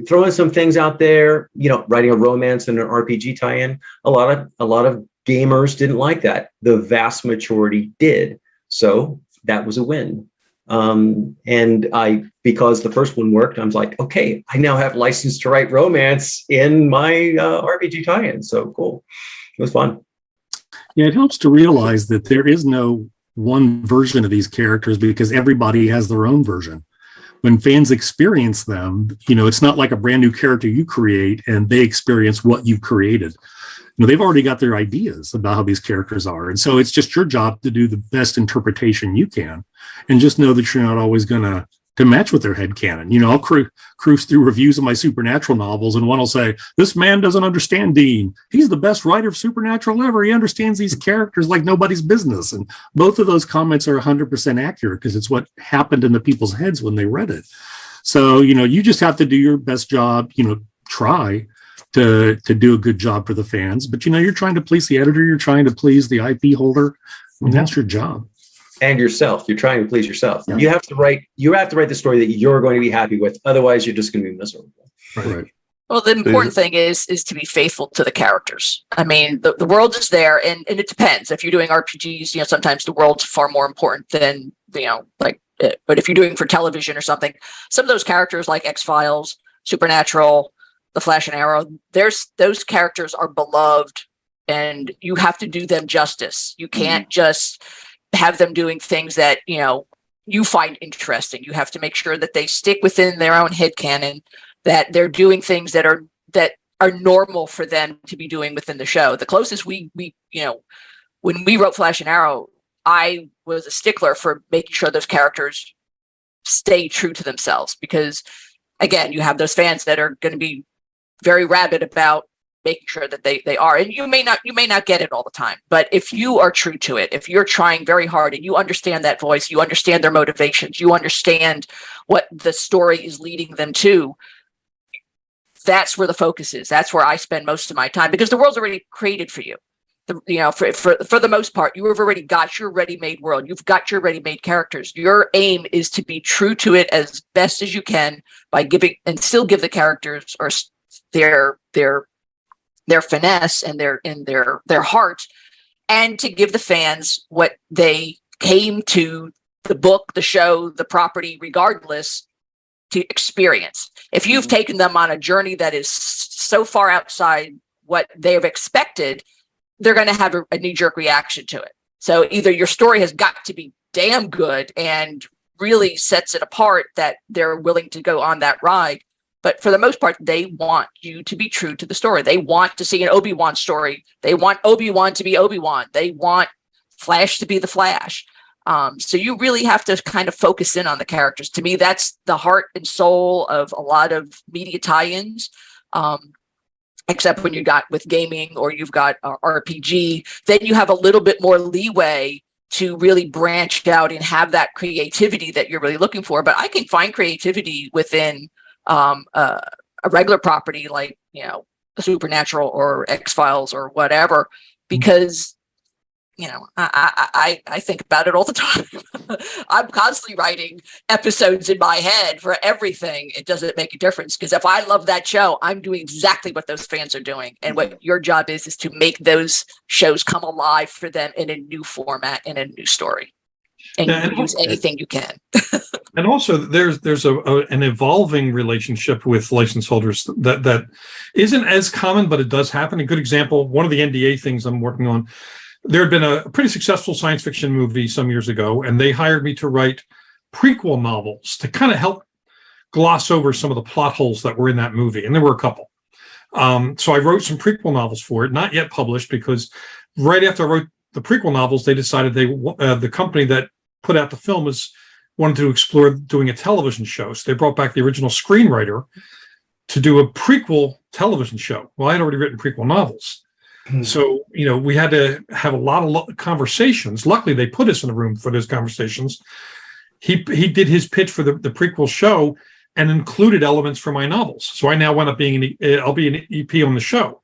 Throwing some things out there, writing a romance and an RPG tie-in. A lot of gamers didn't like that. The vast majority did. So that was a win. And because the first one worked, I was like, okay, I now have license to write romance in my RPG tie-in. So cool. It was fun. Yeah, it helps to realize that there is no one version of these characters, because everybody has their own version. When fans experience them, it's not like a brand new character you create and they experience what you've created. they've already got their ideas about how these characters are. And so it's just your job to do the best interpretation you can, and just know that you're not always going to match with their headcanon. I'll cruise through reviews of my supernatural novels, and one will say, this man doesn't understand Dean. He's the best writer of supernatural ever. He understands these characters like nobody's business. And both of those comments are 100% accurate, because it's what happened in the people's heads when they read it. So, you just have to do your best job, try to do a good job for the fans. But, you're trying to please the editor. You're trying to please the IP holder. And that's your job. And yourself. You're trying to please yourself. Yeah. You have to write the story that you're going to be happy with. Otherwise, you're just going to be miserable. Right. Well, the important thing is to be faithful to the characters. I mean, the world is there, and it depends. If you're doing RPGs, sometimes the world's far more important than, but if you're doing for television or something, some of those characters like X-Files, Supernatural, The Flash and Arrow, those characters are beloved, and you have to do them justice. You can't just have them doing things that, you find interesting. You have to make sure that they stick within their own headcanon, that they're doing things that are normal for them to be doing within the show. The closest we when we wrote Flash and Arrow, I was a stickler for making sure those characters stay true to themselves, because again, you have those fans that are going to be very rabid about making sure that they are, and you may not get it all the time, but if you are true to it, if you're trying very hard and you understand that voice, you understand their motivations, you understand what the story is leading them to, that's where the focus is. That's where I spend most of my time, because the world's already created for you. For the most part, you have already got your ready-made world. You've got your ready-made characters. Your aim is to be true to it as best as you can by giving, and still give the characters or their finesse and their heart, and to give the fans what they came to the book, the show, the property, regardless, to experience. If you've taken them on a journey that is so far outside what they've expected, they're going to have a knee-jerk reaction to it. So either your story has got to be damn good and really sets it apart that they're willing to go on that ride. But for the most part, they want you to be true to the story. They want to see an Obi-Wan story. They want Obi-Wan to be Obi-Wan. They want Flash to be the Flash. So you really have to kind of focus in on the characters. To me, that's the heart and soul of a lot of media tie-ins, except when you got with gaming or you've got RPG. Then you have a little bit more leeway to really branch out and have that creativity that you're really looking for. But I can find creativity within a regular property like, Supernatural or X-Files or whatever, because, I think about it all the time. I'm constantly writing episodes in my head for everything. It doesn't make a difference, because if I love that show, I'm doing exactly what those fans are doing. And what your job is to make those shows come alive for them in a new format, in a new story. And you can use anything you can. And also, there's an evolving relationship with license holders that isn't as common, but it does happen. A good example, one of the NDA things I'm working on, there had been a pretty successful science fiction movie some years ago, and they hired me to write prequel novels to kind of help gloss over some of the plot holes that were in that movie. And there were a couple. So I wrote some prequel novels for it, not yet published, because right after I wrote the prequel novels, they decided the company that put out the film wanted to explore doing a television show. So they brought back the original screenwriter to do a prequel television show. Well, I had already written prequel novels. So, we had to have a lot of conversations. Luckily, they put us in the room for those conversations. He did his pitch for the prequel show and included elements from my novels. So I now wound up I'll be an EP on the show.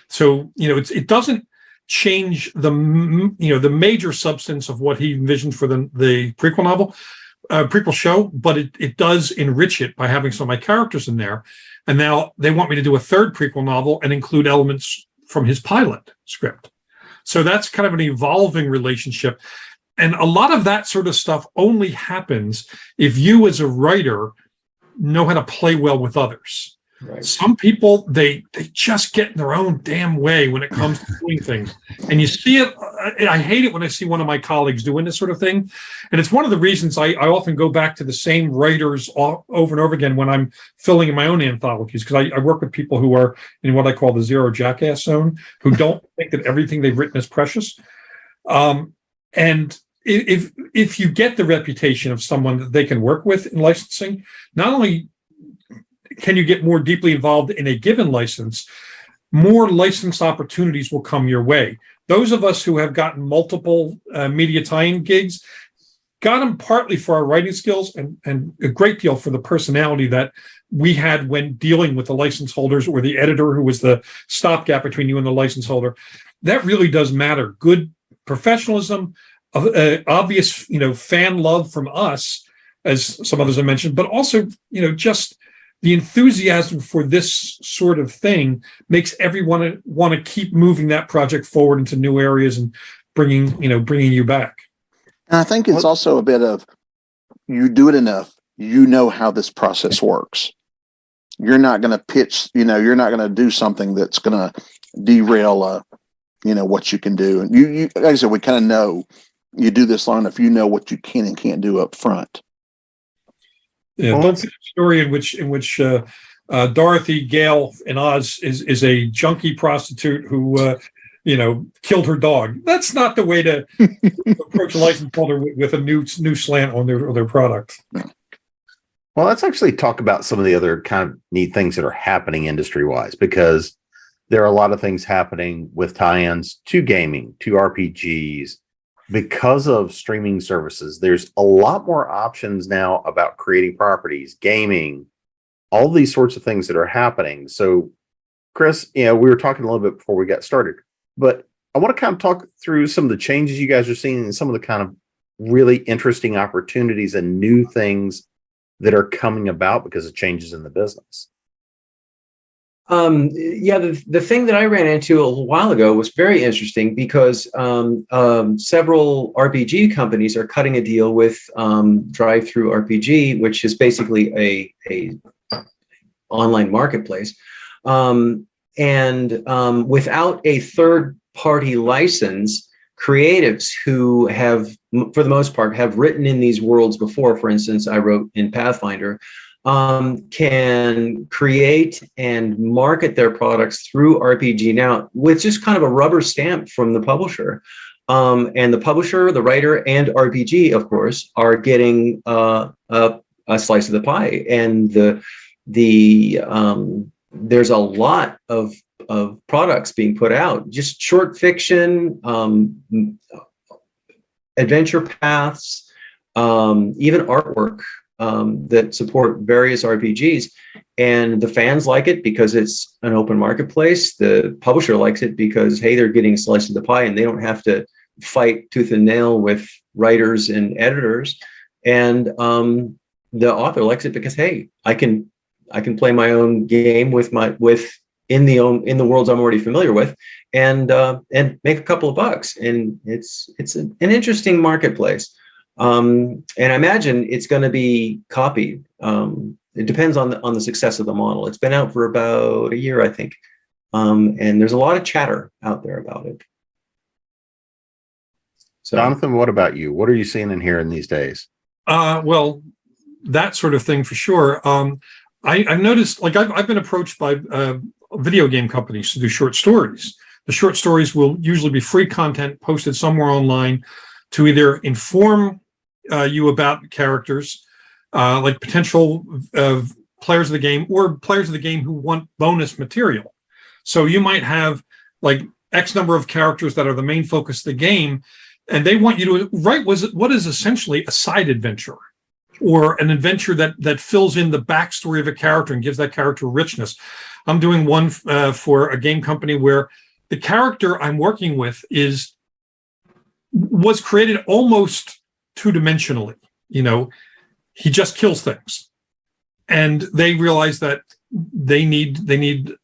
So, it doesn't change the major substance of what he envisioned for the prequel novel, prequel show, but it does enrich it by having some of my characters in there. And now they want me to do a third prequel novel and include elements from his pilot script. So that's kind of an evolving relationship. And a lot of that sort of stuff only happens if you as a writer know how to play well with others. Right. Some people, they just get in their own damn way when it comes to doing things. And you see it. I hate it when I see one of my colleagues doing this sort of thing. And it's one of the reasons I often go back to the same writers over and over again when I'm filling in my own anthologies, because I work with people who are in what I call the zero jackass zone, who don't think that everything they've written is precious. And if you get the reputation of someone that they can work with in licensing, not only can you get more deeply involved in a given license, more license opportunities will come your way. Those of us who have gotten multiple media tie-in gigs got them partly for our writing skills and a great deal for the personality that we had when dealing with the license holders or the editor who was the stopgap between you and the license holder. That really does matter. Good professionalism, obvious, fan love from us, as some others have mentioned, but also, just the enthusiasm for this sort of thing makes everyone want to keep moving that project forward into new areas and bringing you back. And I think it's also a bit of, you do it enough, how this process works. You're not going to pitch, you're not going to do something that's going to derail, what you can do. And you, like I said, we kind of know you do this long enough, what you can and can't do up front. Yeah, don't see a story in which Dorothy Gale in Oz is a junkie prostitute who killed her dog. That's not the way to approach a license holder with a new slant on their product. Well, let's actually talk about some of the other kind of neat things that are happening industry-wise, because there are a lot of things happening with tie-ins to gaming, to RPGs. Because of streaming services, there's a lot more options now about creating properties, gaming, all these sorts of things that are happening. So, Chris, we were talking a little bit before we got started, but I want to kind of talk through some of the changes you guys are seeing and some of the kind of really interesting opportunities and new things that are coming about because of changes in the business. The thing that I ran into a little while ago was very interesting because several RPG companies are cutting a deal with Drive-Thru RPG, which is basically a online marketplace. And without a third-party license, creatives who have, for the most part, have written in these worlds before, for instance, I wrote in Pathfinder, can create and market their products through RPG Now with just kind of a rubber stamp from the publisher. And the publisher, the writer, and RPG, of course, are getting a slice of the pie. And there's a lot of products being put out, just short fiction, adventure paths, even artwork that support various RPGs. And the fans like it because it's an open marketplace. The publisher likes it because, hey, they're getting a slice of the pie and they don't have to fight tooth and nail with writers and editors. And the author likes it because, hey, I can play my own game in the worlds I'm already familiar with, and make a couple of bucks. And it's an interesting marketplace. And I imagine it's going to be copied. It depends on the success of the model. It's been out for about a year, I think. And there's a lot of chatter out there about it. So, Jonathan, what about you? What are you seeing and hearing these days? Well, that sort of thing for sure. I've noticed, I've been approached by video game companies to do short stories. The short stories will usually be free content posted somewhere online to either inform you about characters, like potential players of the game, or players of the game who want bonus material. So you might have like X number of characters that are the main focus of the game, and they want you to write what is essentially a side adventure, or an adventure that fills in the backstory of a character and gives that character richness. I'm doing one for a game company where the character I'm working with was created almost two-dimensionally. He just kills things, and they realize that they need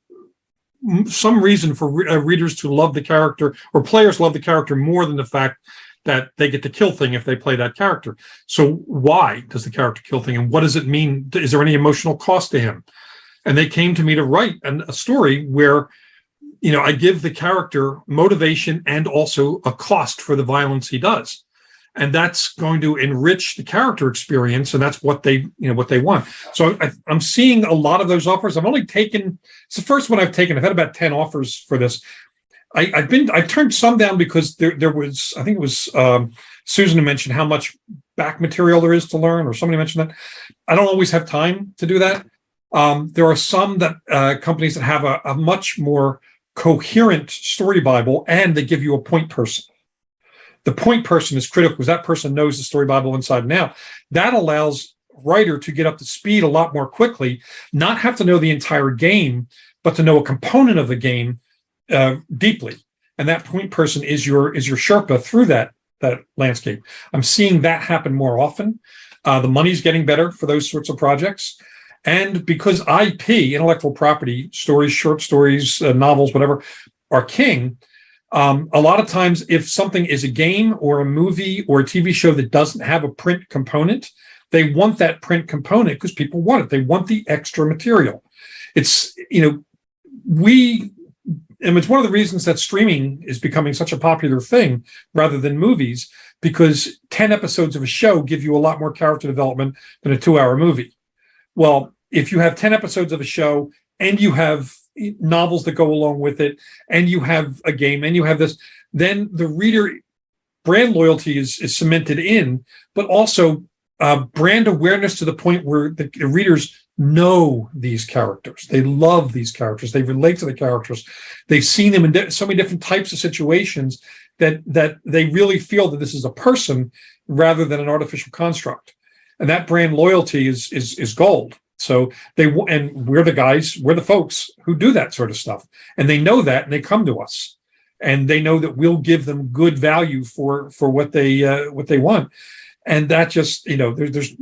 some reason for readers to love the character, or players love the character more than the fact that they get to kill thing if they play that character. So why does the character kill thing, and what does it mean? Is there any emotional cost to him? and they came to me to write a story where, I give the character motivation and also a cost for the violence he does. And that's going to enrich the character experience, and that's what they want. So I'm seeing a lot of those offers. I've only taken, it's the first one I've taken. I've had about 10 offers for this. I turned some down because there was, I think it was Susan who mentioned how much back material there is to learn, or somebody mentioned that. I don't always have time to do that. There are some that companies that have a much more coherent story Bible, and they give you a point person. The point person is critical because that person knows the story Bible inside and out. That allows writer to get up to speed a lot more quickly, not have to know the entire game, but to know a component of the game deeply. And that point person is your Sherpa through that landscape. I'm seeing that happen more often. The money's getting better for those sorts of projects. And because IP, intellectual property, stories, short stories, novels, whatever, are king, a lot of times if something is a game or a movie or a TV show that doesn't have a print component, they want that print component because people want it. They want the extra material. It's, and it's one of the reasons that streaming is becoming such a popular thing rather than movies, because 10 episodes of a show give you a lot more character development than a 2-hour movie. Well, if you have 10 episodes of a show and you have novels that go along with it, and you have a game, and you have this, then the reader brand loyalty is cemented in, but also brand awareness to the point where the readers know these characters. They love these characters. They relate to the characters. They've seen them in so many different types of situations that they really feel that this is a person rather than an artificial construct. And that brand loyalty is gold. So we're the folks who do that sort of stuff, and they know that, and they come to us, and they know that we'll give them good value for what they want, and that just there's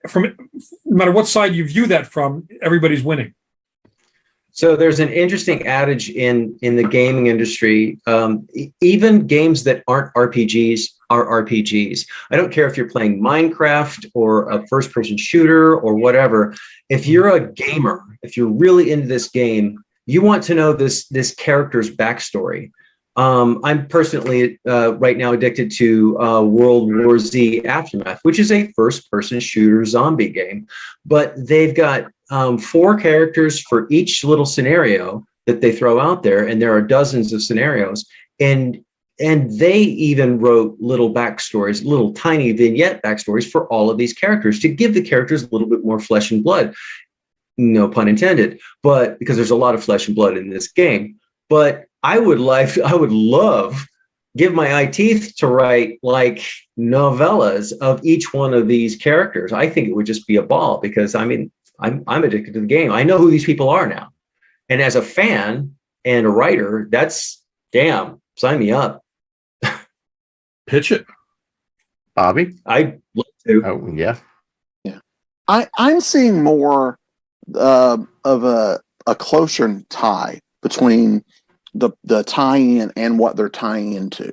from no matter what side you view that from, everybody's winning. So there's an interesting adage in the gaming industry. Even games that aren't RPGs are RPGs. I don't care if you're playing Minecraft or a first-person shooter or whatever. If you're a gamer, if you're really into this game, you want to know this character's backstory. I'm personally right now addicted to World War Z Aftermath, which is a first-person shooter zombie game. But they've got 4 characters for each little scenario that they throw out there, and there are dozens of scenarios. And they even wrote little backstories, little tiny vignette backstories for all of these characters to give the characters a little bit more flesh and blood. No pun intended, but because there's a lot of flesh and blood in this game. But I would love, give my eye teeth to write like novellas of each one of these characters. I think it would just be a ball, because I'm addicted to the game. I know who these people are now. And as a fan and a writer, that's damn, sign me up. Pitch it. Bobby? I'd love to. Oh, yeah. Yeah. I'm seeing more of a closer tie between the tie-in and what they're tying into.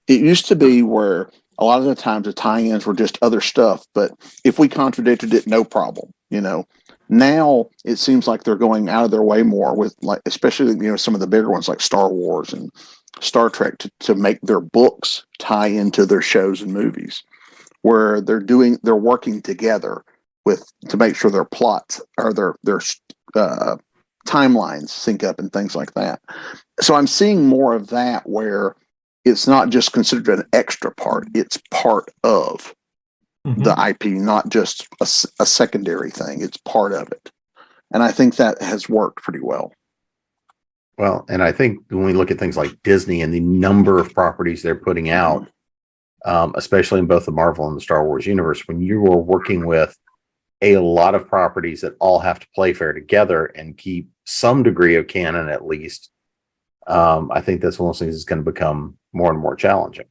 It used to be where a lot of the times the tie-ins were just other stuff, but if we contradicted it, no problem, Now it seems like they're going out of their way more with, like, especially some of the bigger ones like Star Wars and Star Trek to make their books tie into their shows and movies, where they're working together to make sure their plots or their timelines sync up and things like that. So I'm seeing more of that, where it's not just considered an extra part; it's part of the IP, not just a secondary thing. It's part of it. And I think that has worked pretty well. Well, and I think when we look at things like Disney and the number of properties they're putting out, especially in both the Marvel and the Star Wars universe, when you are working with a lot of properties that all have to play fair together and keep some degree of canon at least, I think that's one of those things that's going to become more and more challenging.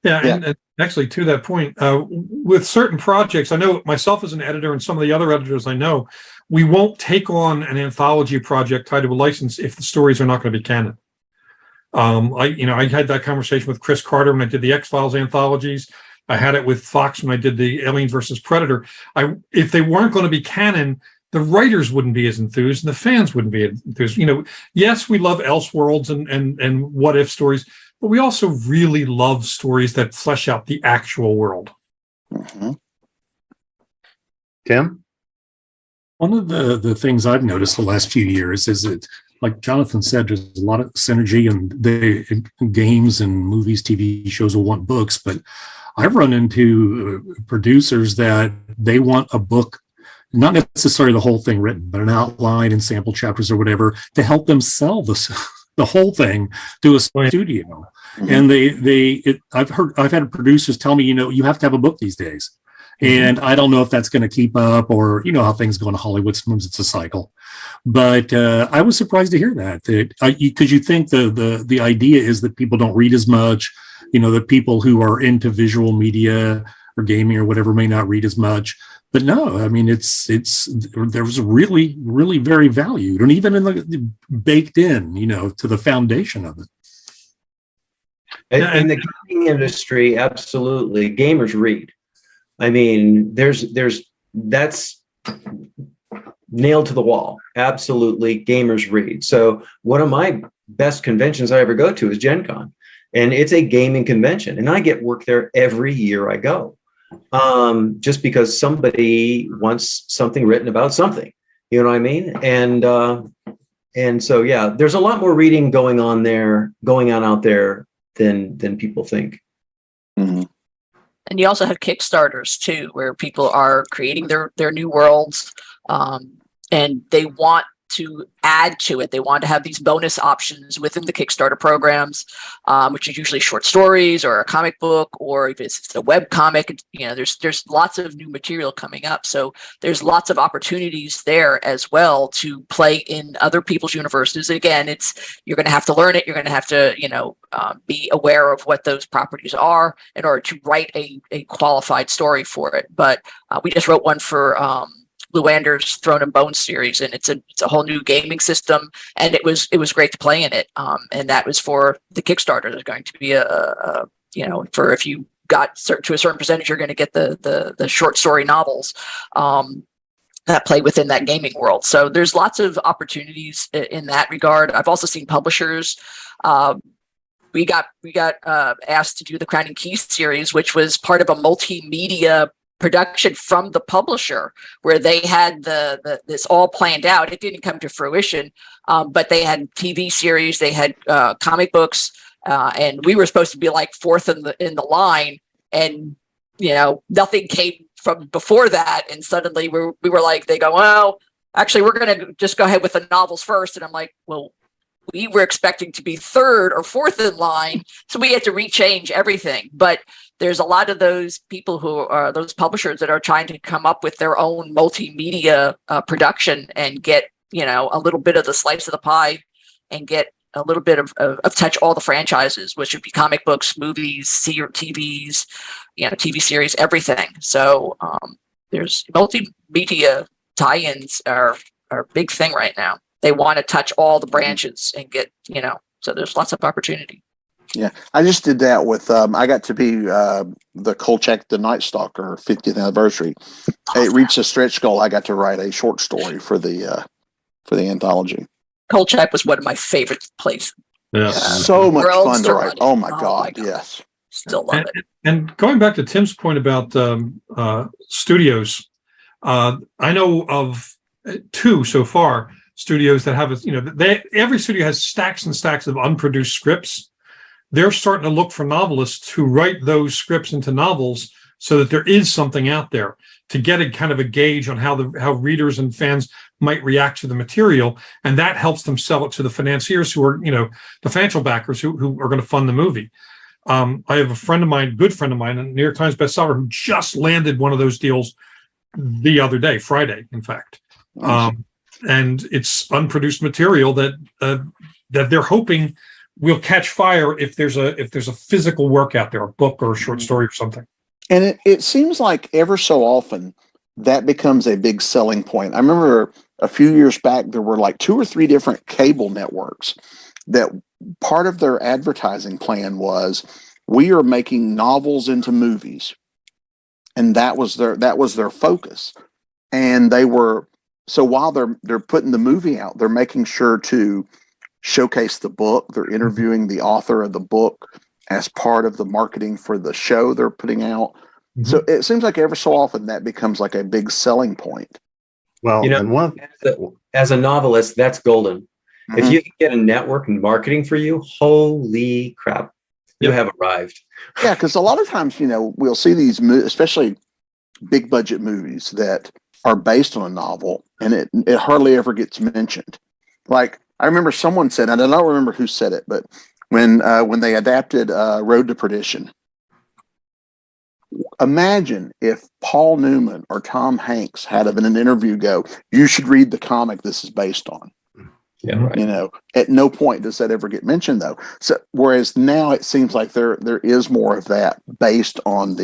Yeah. And actually, to that point, with certain projects, I know myself as an editor and some of the other editors I know, we won't take on an anthology project tied to a license if the stories are not going to be canon. I had that conversation with Chris Carter when I did the X-Files anthologies. I had it with Fox when I did the Aliens versus Predator. If they weren't going to be canon, the writers wouldn't be as enthused and the fans wouldn't be as enthused. Yes, we love Elseworlds and what if stories, but we also really love stories that flesh out the actual world. Mm-hmm. Tim? One of the things I've noticed the last few years is that, like Jonathan said, there's a lot of synergy, and games and movies, TV shows will want books, but I've run into producers that they want a book, not necessarily the whole thing written, but an outline and sample chapters or whatever to help them sell the whole thing to a studio. Mm-hmm. And I've had producers tell me, you have to have a book these days. And I don't know if that's going to keep up, or how things go in Hollywood. Sometimes it's a cycle. But I was surprised to hear that because you think the idea is that people don't read as much, that people who are into visual media or gaming or whatever may not read as much. But no, I mean, there's really, really very valued, and even baked in, to the foundation of it. In the gaming industry, absolutely, gamers read. I mean, that's nailed to the wall. Absolutely, gamers read. So one of my best conventions I ever go to is Gen Con, and it's a gaming convention, and I get work there every year I go, just because somebody wants something written about something. You know what I mean? And so yeah, there's a lot more reading going on out there than people think. Mm-hmm. And you also have Kickstarters too, where people are creating their new worlds, and they want to add to it. They want to have these bonus options within the Kickstarter programs, which is usually short stories or a comic book, or if it's a web comic. There's lots of new material coming up, so there's lots of opportunities there as well to play in other people's universes. Again, you're going to have to learn it. You're going to have to be aware of what those properties are in order to write a qualified story for it. But we just wrote one for Luander's Throne and Bone series, and it's a whole new gaming system, and it was great to play in it. And that was for the Kickstarter. There's going to be for if you got to a certain percentage, you're going to get the short story novels that play within that gaming world. So there's lots of opportunities in that regard. I've also seen publishers. We got asked to do the Crown and Keys series, which was part of a multimedia production from the publisher, where they had this all planned out. It didn't come to fruition, but they had TV series, they had comic books, and we were supposed to be like fourth in the line, and nothing came from before that, and suddenly we were like, they go, well, actually, we're going to just go ahead with the novels first, and I'm like, well, we were expecting to be third or fourth in line, so we had to rechange everything. But there's a lot of those people who are those publishers that are trying to come up with their own multimedia production and get a little bit of the slice of the pie, and get a little bit of touch all the franchises, which would be comic books, movies, TVs, TV series, everything. So there's multimedia tie-ins are a big thing right now. They want to touch all the branches and get, so there's lots of opportunity. Yeah, I just did that with, I got to be the Kolchak the Night Stalker 50th anniversary. It reached a stretch goal. I got to write a short story for the anthology. Kolchak was one of my favorite places. Yeah. So much fun to write. Oh my God, yes. Still love it. And going back to Tim's point about studios, I know of two so far, studios that have every studio has stacks and stacks of unproduced scripts. They're starting to look for novelists who write those scripts into novels, so that there is something out there to get a kind of a gauge on how readers and fans might react to the material, and that helps them sell it to the financiers who are the financial backers who are going to fund the movie. I have a good friend of mine, a New York Times bestseller, who just landed one of those deals the other day, Friday, in fact. And it's unproduced material that they're hoping will catch fire if there's a physical work out there, a book or a short story or something. And it seems like ever so often that becomes a big selling point. I remember a few years back, there were like 2 or 3 different cable networks that part of their advertising plan was, we are making novels into movies. And that was their focus. And they were So while they're putting the movie out, they're making sure to showcase the book. They're interviewing the author of the book as part of the marketing for the show they're putting out. So it seems like every so often that becomes like a big selling point. Well, You know, and one, as a novelist, that's golden. Mhm. If you can get a network and marketing for you, holy crap, you have arrived. Yeah, because a lot of times, we'll see these, especially big budget movies that are based on a novel, and it hardly ever gets mentioned. Like I remember someone said, and I don't remember who said it, but when they adapted Road to Perdition, imagine if Paul Newman or Tom Hanks had in an interview go, "You should read the comic this is based on." Yeah, right. At no point does that ever get mentioned, though. So whereas now it seems like there is more of that based on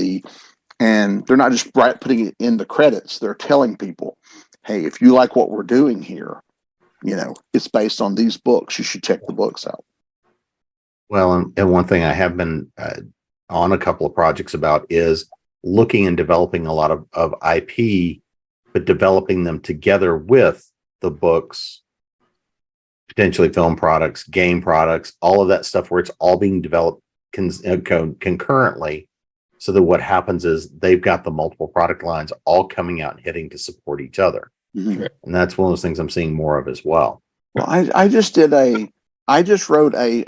and they're not just putting it in the credits. They're telling people, "Hey, if you like what we're doing here, it's based on these books. You should check the books out." well, and one thing I have been on a couple of projects about is looking and developing a lot of IP, but developing them together with the books, potentially film products, game products, all of that stuff where it's all being developed concurrently. So that what happens is they've got the multiple product lines all coming out and hitting to support each other. Mm-hmm. And that's one of those things I'm seeing more of as well. Well, I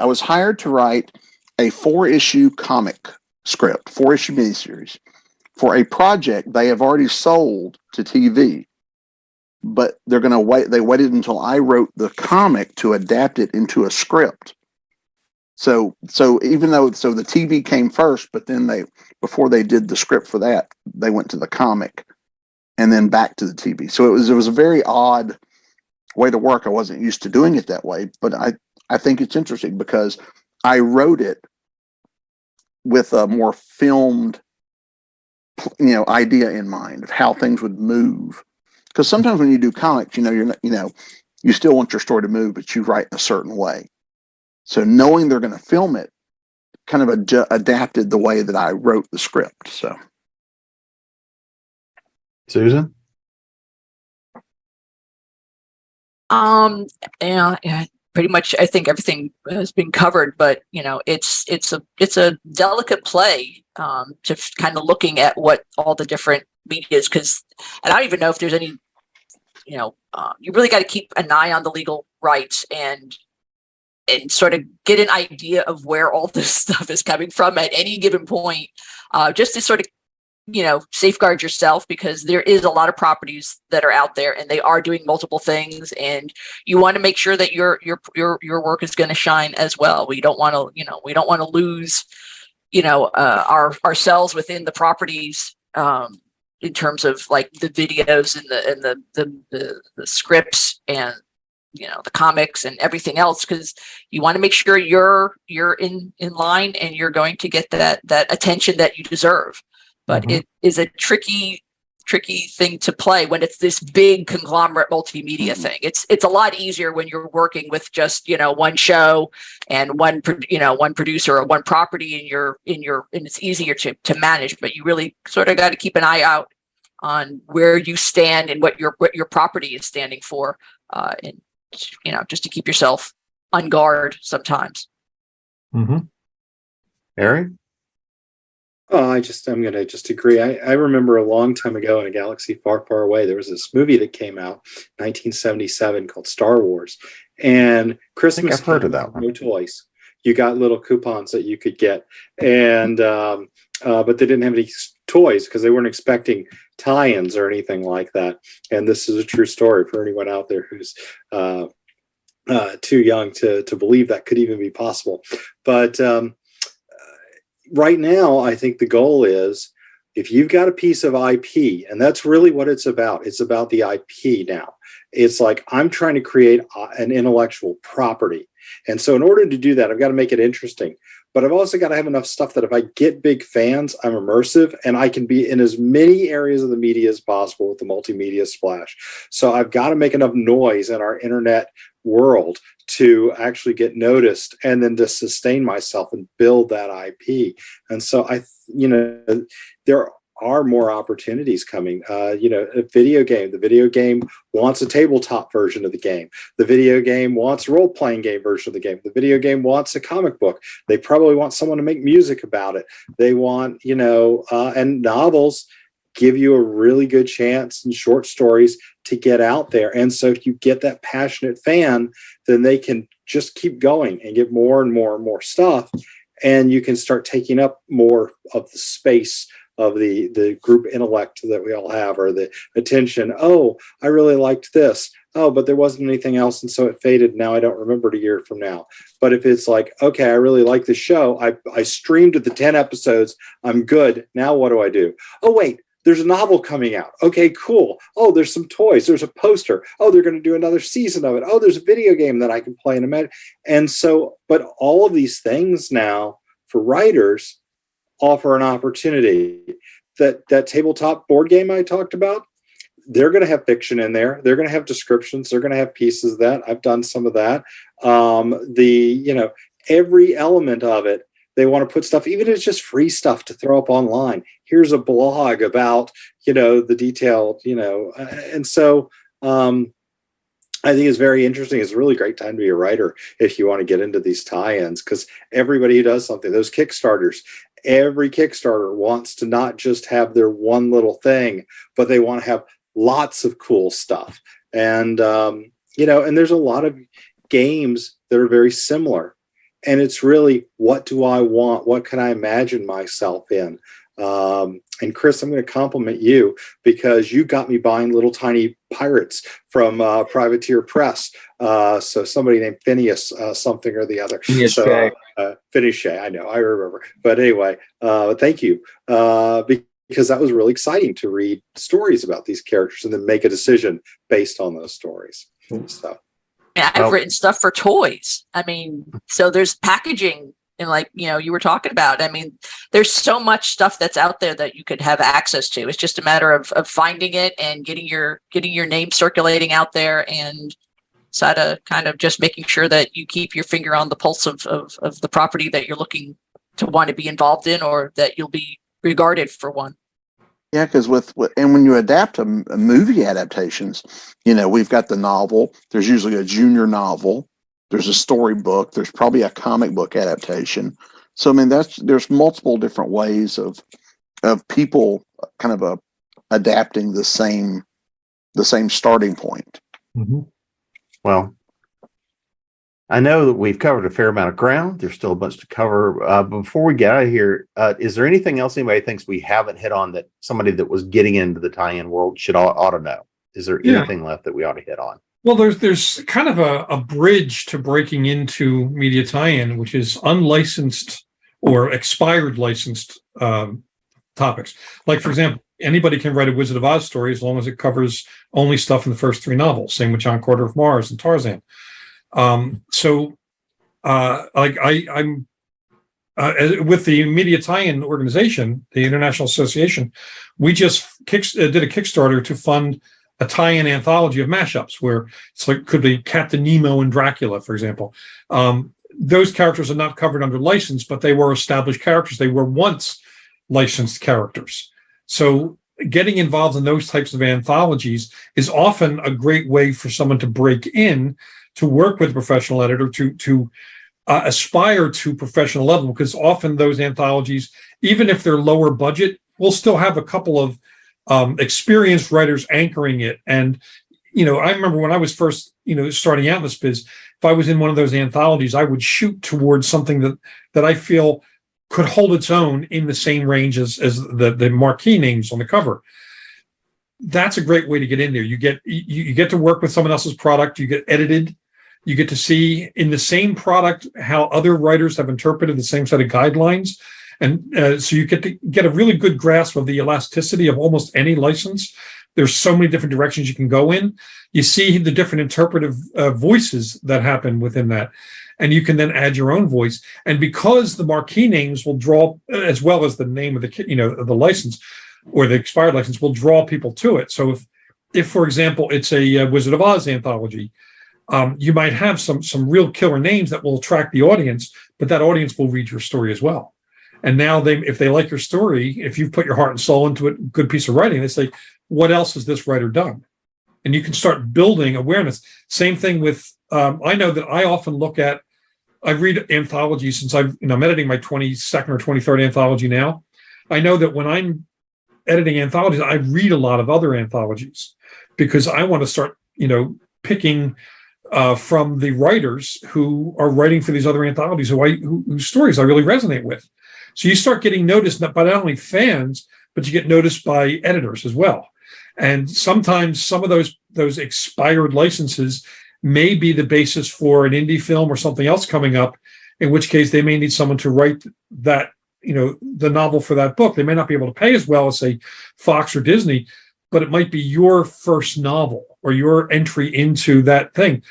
was hired to write a 4-issue comic script, 4-issue miniseries for a project they have already sold to TV, but they're going to wait. They waited until I wrote the comic to adapt it into a script. So even though the TV came first, but then before they did the script for that, they went to the comic and then back to the TV. So it was a very odd way to work. I wasn't used to doing it that way, but I think it's interesting because I wrote it with a more filmed, idea in mind of how things would move. Because sometimes when you do comics, you're not, you still want your story to move, but you write in a certain way. So knowing they're going to film it kind of adapted the way that I wrote the script. So, Susan? Yeah, pretty much. I think everything has been covered, but it's a delicate play to kind of looking at what all the different media is, and I don't even know if there's any. You really got to keep an eye on the legal rights and sort of get an idea of where all this stuff is coming from at any given point, just to sort of safeguard yourself, because there is a lot of properties that are out there and they are doing multiple things, and you want to make sure that your work is going to shine as well. We don't want to lose ourselves within the properties, in terms of like the videos and the scripts and the comics and everything else, because you want to make sure you're in line and you're going to get that attention that you deserve. But it is a tricky thing to play when it's this big conglomerate multimedia thing. It's a lot easier when you're working with just one show and one producer or one property, and it's easier to manage. But you really sort of got to keep an eye out on where you stand and what your property is standing for, and just to keep yourself on guard sometimes. Harry? Oh, I'm going to just agree. I remember a long time ago in a galaxy far, far away, there was this movie that came out 1977 called Star Wars. And Christmas, I've heard of that one. No toys. You got little coupons that you could get. And but they didn't have any toys because they weren't expecting tie-ins or anything like that. And this is a true story for anyone out there who's too young to believe that could even be possible. But right now, I think the goal is, if you've got a piece of IP, and that's really what it's about. It's about the IP now. It's like, I'm trying to create an intellectual property. And so in order to do that, I've got to make it interesting. But I've also got to have enough stuff that if I get big fans, I'm immersive and I can be in as many areas of the media as possible with the multimedia splash. So I've got to make enough noise in our internet world to actually get noticed and then to sustain myself and build that IP. And so there are more opportunities coming. A video game. The video game wants a tabletop version of the game. The video game wants a role-playing game version of the game. The video game wants a comic book. They probably want someone to make music about it. They want, and novels give you a really good chance in short stories to get out there. And so if you get that passionate fan, then they can just keep going and get more and more and more stuff. And you can start taking up more of the space of the group intellect that we all have, or the attention. Oh, I really liked this. Oh, but there wasn't anything else, and so it faded. Now I don't remember it a year from now. But if it's like, okay, I really like the show. I streamed the 10 episodes. I'm good. Now what do? Oh, wait, there's a novel coming out. Okay, cool. Oh, there's some toys. There's a poster. Oh, they're going to do another season of it. Oh, there's a video game that I can play in a minute. And so, but all of these things now for writers offer an opportunity. That tabletop board game I talked about, they're going to have fiction in there. They're going to have descriptions. They're going to have pieces of that. I've done some of that. Every element of it, they want to put stuff, even if it's just free stuff to throw up online. Here's a blog about, the detailed, and so I think it's very interesting. It's a really great time to be a writer if you want to get into these tie-ins, because everybody who does something, those Kickstarters, every Kickstarter wants to not just have their one little thing, but they want to have lots of cool stuff. And, and there's a lot of games that are very similar. And it's really, what do I want? What can I imagine myself in? And Chris, I'm going to compliment you because you got me buying little tiny pirates from Privateer Press. So somebody named Phineas something or the other. Phineas Shea, I know, I remember. But anyway, thank you. Because that was really exciting to read stories about these characters and then make a decision based on those stories. So. Yeah, I've written stuff for toys. I mean, so there's packaging, and like, you were talking about, I mean, there's so much stuff that's out there that you could have access to. It's just a matter of finding it and getting your name circulating out there, and sort of kind of just making sure that you keep your finger on the pulse of the property that you're looking to want to be involved in, or that you'll be regarded for one. Yeah, because and when you adapt to movie adaptations, we've got the novel. There's usually a junior novel. There's a storybook. There's probably a comic book adaptation. So I mean, there's multiple different ways of people kind of adapting the same starting point. Mm-hmm. Well, I know that we've covered a fair amount of ground. There's still a bunch to cover. Before we get out of here, is there anything else anybody thinks we haven't hit on that somebody that was getting into the tie-in world ought to know? Is there anything left that we ought to hit on? Well, there's kind of a bridge to breaking into media tie-in, which is unlicensed or expired licensed topics. Like, for example, anybody can write a Wizard of Oz story as long as it covers only stuff in the first 3 novels. Same with John Carter of Mars and Tarzan. I'm with the media tie-in organization, the International Association, we just did a Kickstarter to fund a tie-in anthology of mashups where it's like, could be Captain Nemo and Dracula, for example. Those characters are not covered under license, but they were established characters. They were once licensed characters. So getting involved in those types of anthologies is often a great way for someone to break in, to work with a professional editor, to aspire to professional level, because often those anthologies, even if they're lower budget, will still have a couple of experienced writers anchoring it. And, I remember when I was first, starting out in this biz, if I was in one of those anthologies, I would shoot towards something that I feel could hold its own in the same range as the marquee names on the cover. That's a great way to get in there. You get to work with someone else's product. You get edited. You get to see in the same product how other writers have interpreted the same set of guidelines. And so you get to get a really good grasp of the elasticity of almost any license. There's so many different directions you can go in. You see the different interpretive voices that happen within that. And you can then add your own voice. And because the marquee names will draw, as well as the name of the license or the expired license, will draw people to it. So if for example, it's a Wizard of Oz anthology, you might have some real killer names that will attract the audience, but that audience will read your story as well. And now if they like your story, if you've put your heart and soul into it, good piece of writing, they say, what else has this writer done? And you can start building awareness. Same thing with, I know that I often I read anthologies since I'm editing my 22nd or 23rd anthology now. I know that when I'm editing anthologies, I read a lot of other anthologies because I want to start, picking from the writers who are writing for these other anthologies whose stories I really resonate with. So you start getting noticed by not only fans, but you get noticed by editors as well. And sometimes some of those expired licenses may be the basis for an indie film or something else coming up, in which case they may need someone to write that, the novel for that book. They may not be able to pay as well as, say, Fox or Disney, but it might be your first novel or your entry into that thing.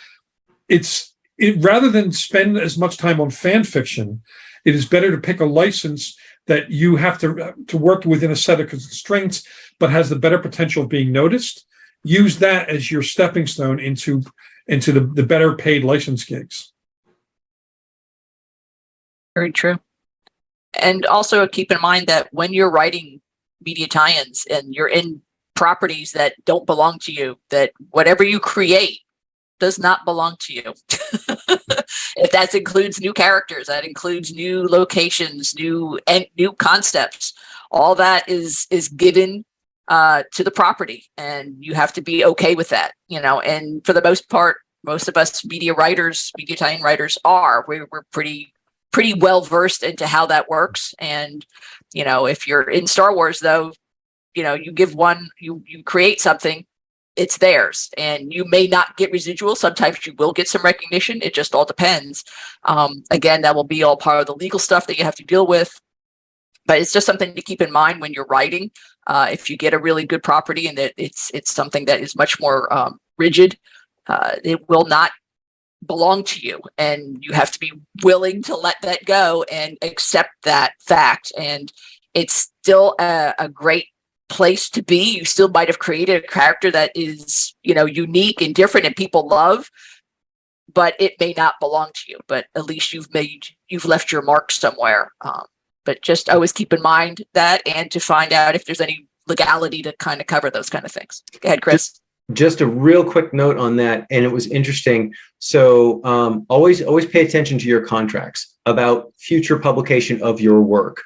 Rather than spend as much time on fan fiction, it is better to pick a license that you have to work within a set of constraints, but has the better potential of being noticed. Use that as your stepping stone into the better paid license gigs. Very true. And also keep in mind that when you're writing media tie-ins and you're in properties that don't belong to you, that whatever you create does not belong to you. If that includes new characters, that includes new locations, new concepts, all that is given to the property, and you have to be okay with that. And for the most part, most of us media tie-in writers we're pretty well versed into how that works. And if you're in Star Wars, though, you create something, it's theirs, and you may not get residual. Sometimes you will get some recognition. It just all depends. Again, that will be all part of the legal stuff that you have to deal with, but it's just something to keep in mind when you're writing. If you get a really good property and that it's something that is much more rigid, it will not belong to you, and you have to be willing to let that go and accept that fact. And it's still a great place to be. You still might have created a character that is, unique and different and people love, but it may not belong to you. But at least you've left your mark somewhere. But just always keep in mind that, and to find out if there's any legality to kind of cover those kind of things. Go ahead, Chris. Just a real quick note on that, and it was interesting. So always pay attention to your contracts about future publication of your work,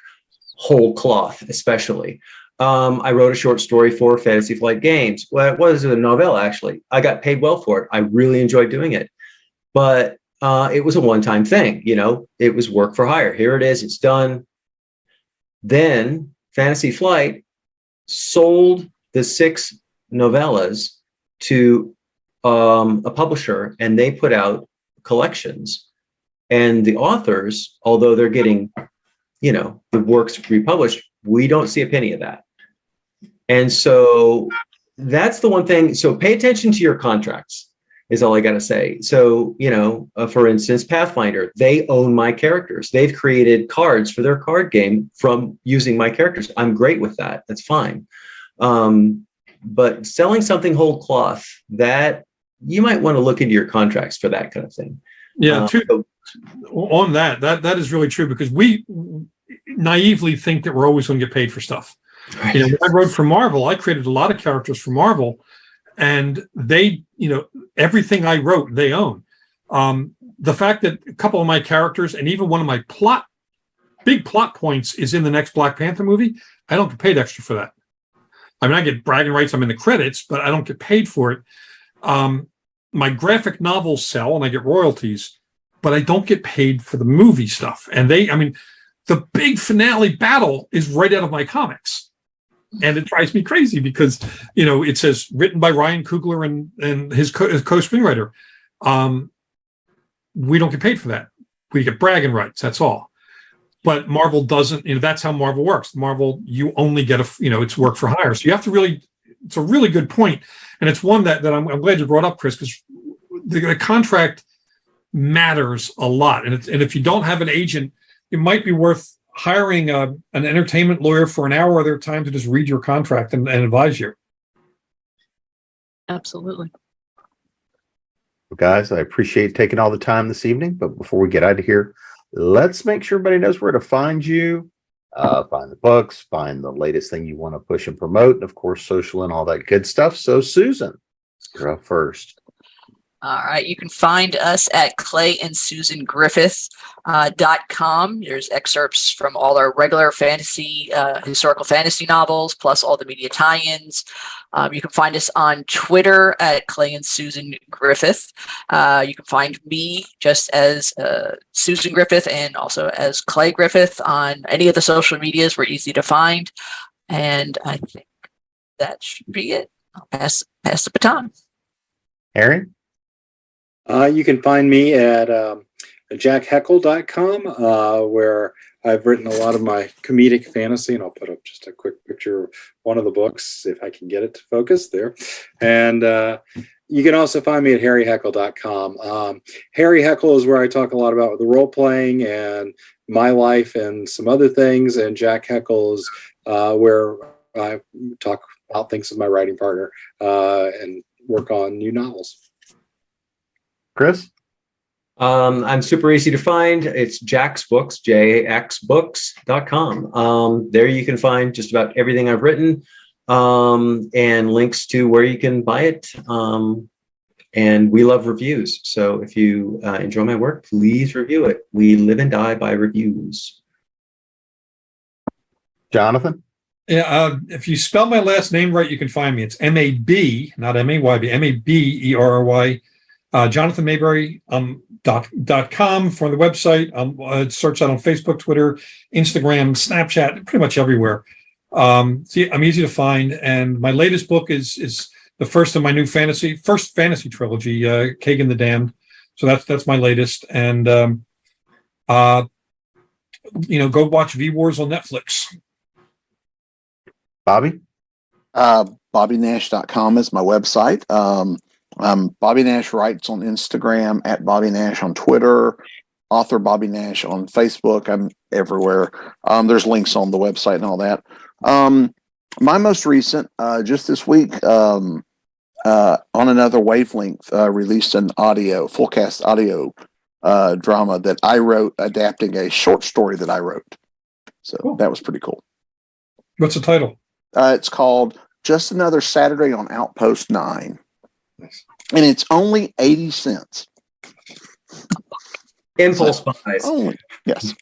whole cloth especially. I wrote a short story for Fantasy Flight Games. Well, it was a novella, actually. I got paid well for it. I really enjoyed doing it. But it was a one-time thing, It was work for hire. Here it is. It's done. Then Fantasy Flight sold the 6 novellas to a publisher, and they put out collections. And the authors, although they're getting, the works republished, we don't see a penny of that. And so that's the one thing. So pay attention to your contracts is all I got to say. So, for instance, Pathfinder, they own my characters. They've created cards for their card game from using my characters. I'm great with that. That's fine. But selling something whole cloth, that you might want to look into your contracts for that kind of thing. Yeah, on that is really true, because we naively think that we're always going to get paid for stuff. Right. When I wrote for Marvel, I created a lot of characters for Marvel, and they, everything I wrote, they own. The fact that a couple of my characters and even one of my big plot points is in the next Black Panther movie, I don't get paid extra for that. I mean, I get bragging rights, I'm in the credits, but I don't get paid for it. My graphic novels sell and I get royalties, but I don't get paid for the movie stuff. And the big finale battle is right out of my comics. And it drives me crazy because, it says written by Ryan Coogler and his co-screenwriter. We don't get paid for that. We get bragging rights, that's all. But Marvel doesn't, that's how Marvel works. Marvel, you only get it's work for hire. So you have to it's a really good point. And it's one that I'm glad you brought up, Chris, because the contract matters a lot. And if you don't have an agent, it might be worth hiring an entertainment lawyer for an hour of their time to just read your contract and advise you. Absolutely. Well, guys, I appreciate taking all the time this evening. But before we get out of here, let's make sure everybody knows where to find you Find the books, find the latest thing you want to push and promote, and of course, social and all that good stuff. So, Susan, you're up first. All right. You can find us at clayandsusangriffith.com. There's excerpts from all our regular fantasy, historical fantasy novels, plus all the media tie-ins. You can find us on Twitter at Clay and Susan Griffith. You can find me just as Susan Griffith and also as Clay Griffith on any of the social medias. We're easy to find. And I think that should be it. I'll pass the baton. Harry? You can find me at jackheckel.com, where I've written a lot of my comedic fantasy, and I'll put up just a quick picture of one of the books if I can get it to focus there. And you can also find me at harryheckel.com. Harry Heckel is where I talk a lot about the role playing and my life and some other things, and Jack Heckel is where I talk about things with my writing partner and work on new novels. Chris? I'm super easy to find. It's Jack's Books, jaxbooks.com. There you can find just about everything I've written, and links to where you can buy it. And we love reviews. So if you enjoy my work, please review it. We live and die by reviews. Jonathan? Yeah, if you spell my last name right, you can find me. It's M-A-B, not M-A-Y-B, M-A-B-E-R-R-Y. Jonathan Maberry .com for the website. Search that on Facebook, Twitter, Instagram, Snapchat, pretty much everywhere. See, I'm easy to find, and my latest book is the first of my new first fantasy trilogy, Kagan the Damned. So that's my latest, and go watch V Wars on Netflix. Bobby? BobbyNash.com is my website. Bobby Nash writes on Instagram, at Bobby Nash on Twitter, author Bobby Nash on Facebook. I'm everywhere. There's links on the website and all that. My most recent, just this week, on another wavelength, released an full cast audio drama that I wrote, adapting a short story that I wrote. So cool. That was pretty cool. What's the title? It's called Just Another Saturday on Outpost 9. Nice. And it's only 80 cents. Impulse buys. Only, yes.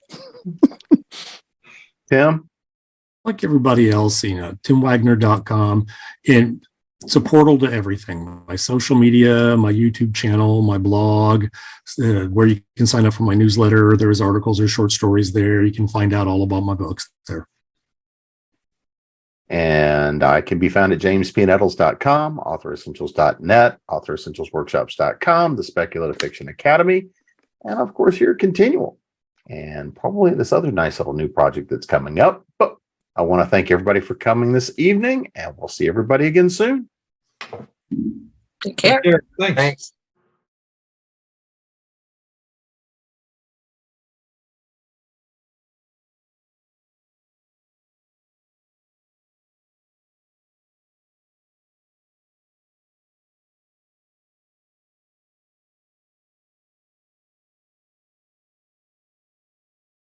Tim? Like everybody else, timwagner.com. And it's a portal to everything. My social media, my YouTube channel, my blog, where you can sign up for my newsletter. There's articles or short stories there. You can find out all about my books there. And I can be found at jamespnettles.com, authoressentials.net, authoressentialsworkshops.com, the Speculative Fiction Academy, and of course your ConTinual, and probably this other nice little new project that's coming up. But I want to thank everybody for coming this evening, and we'll see everybody again soon. Take care. Thanks.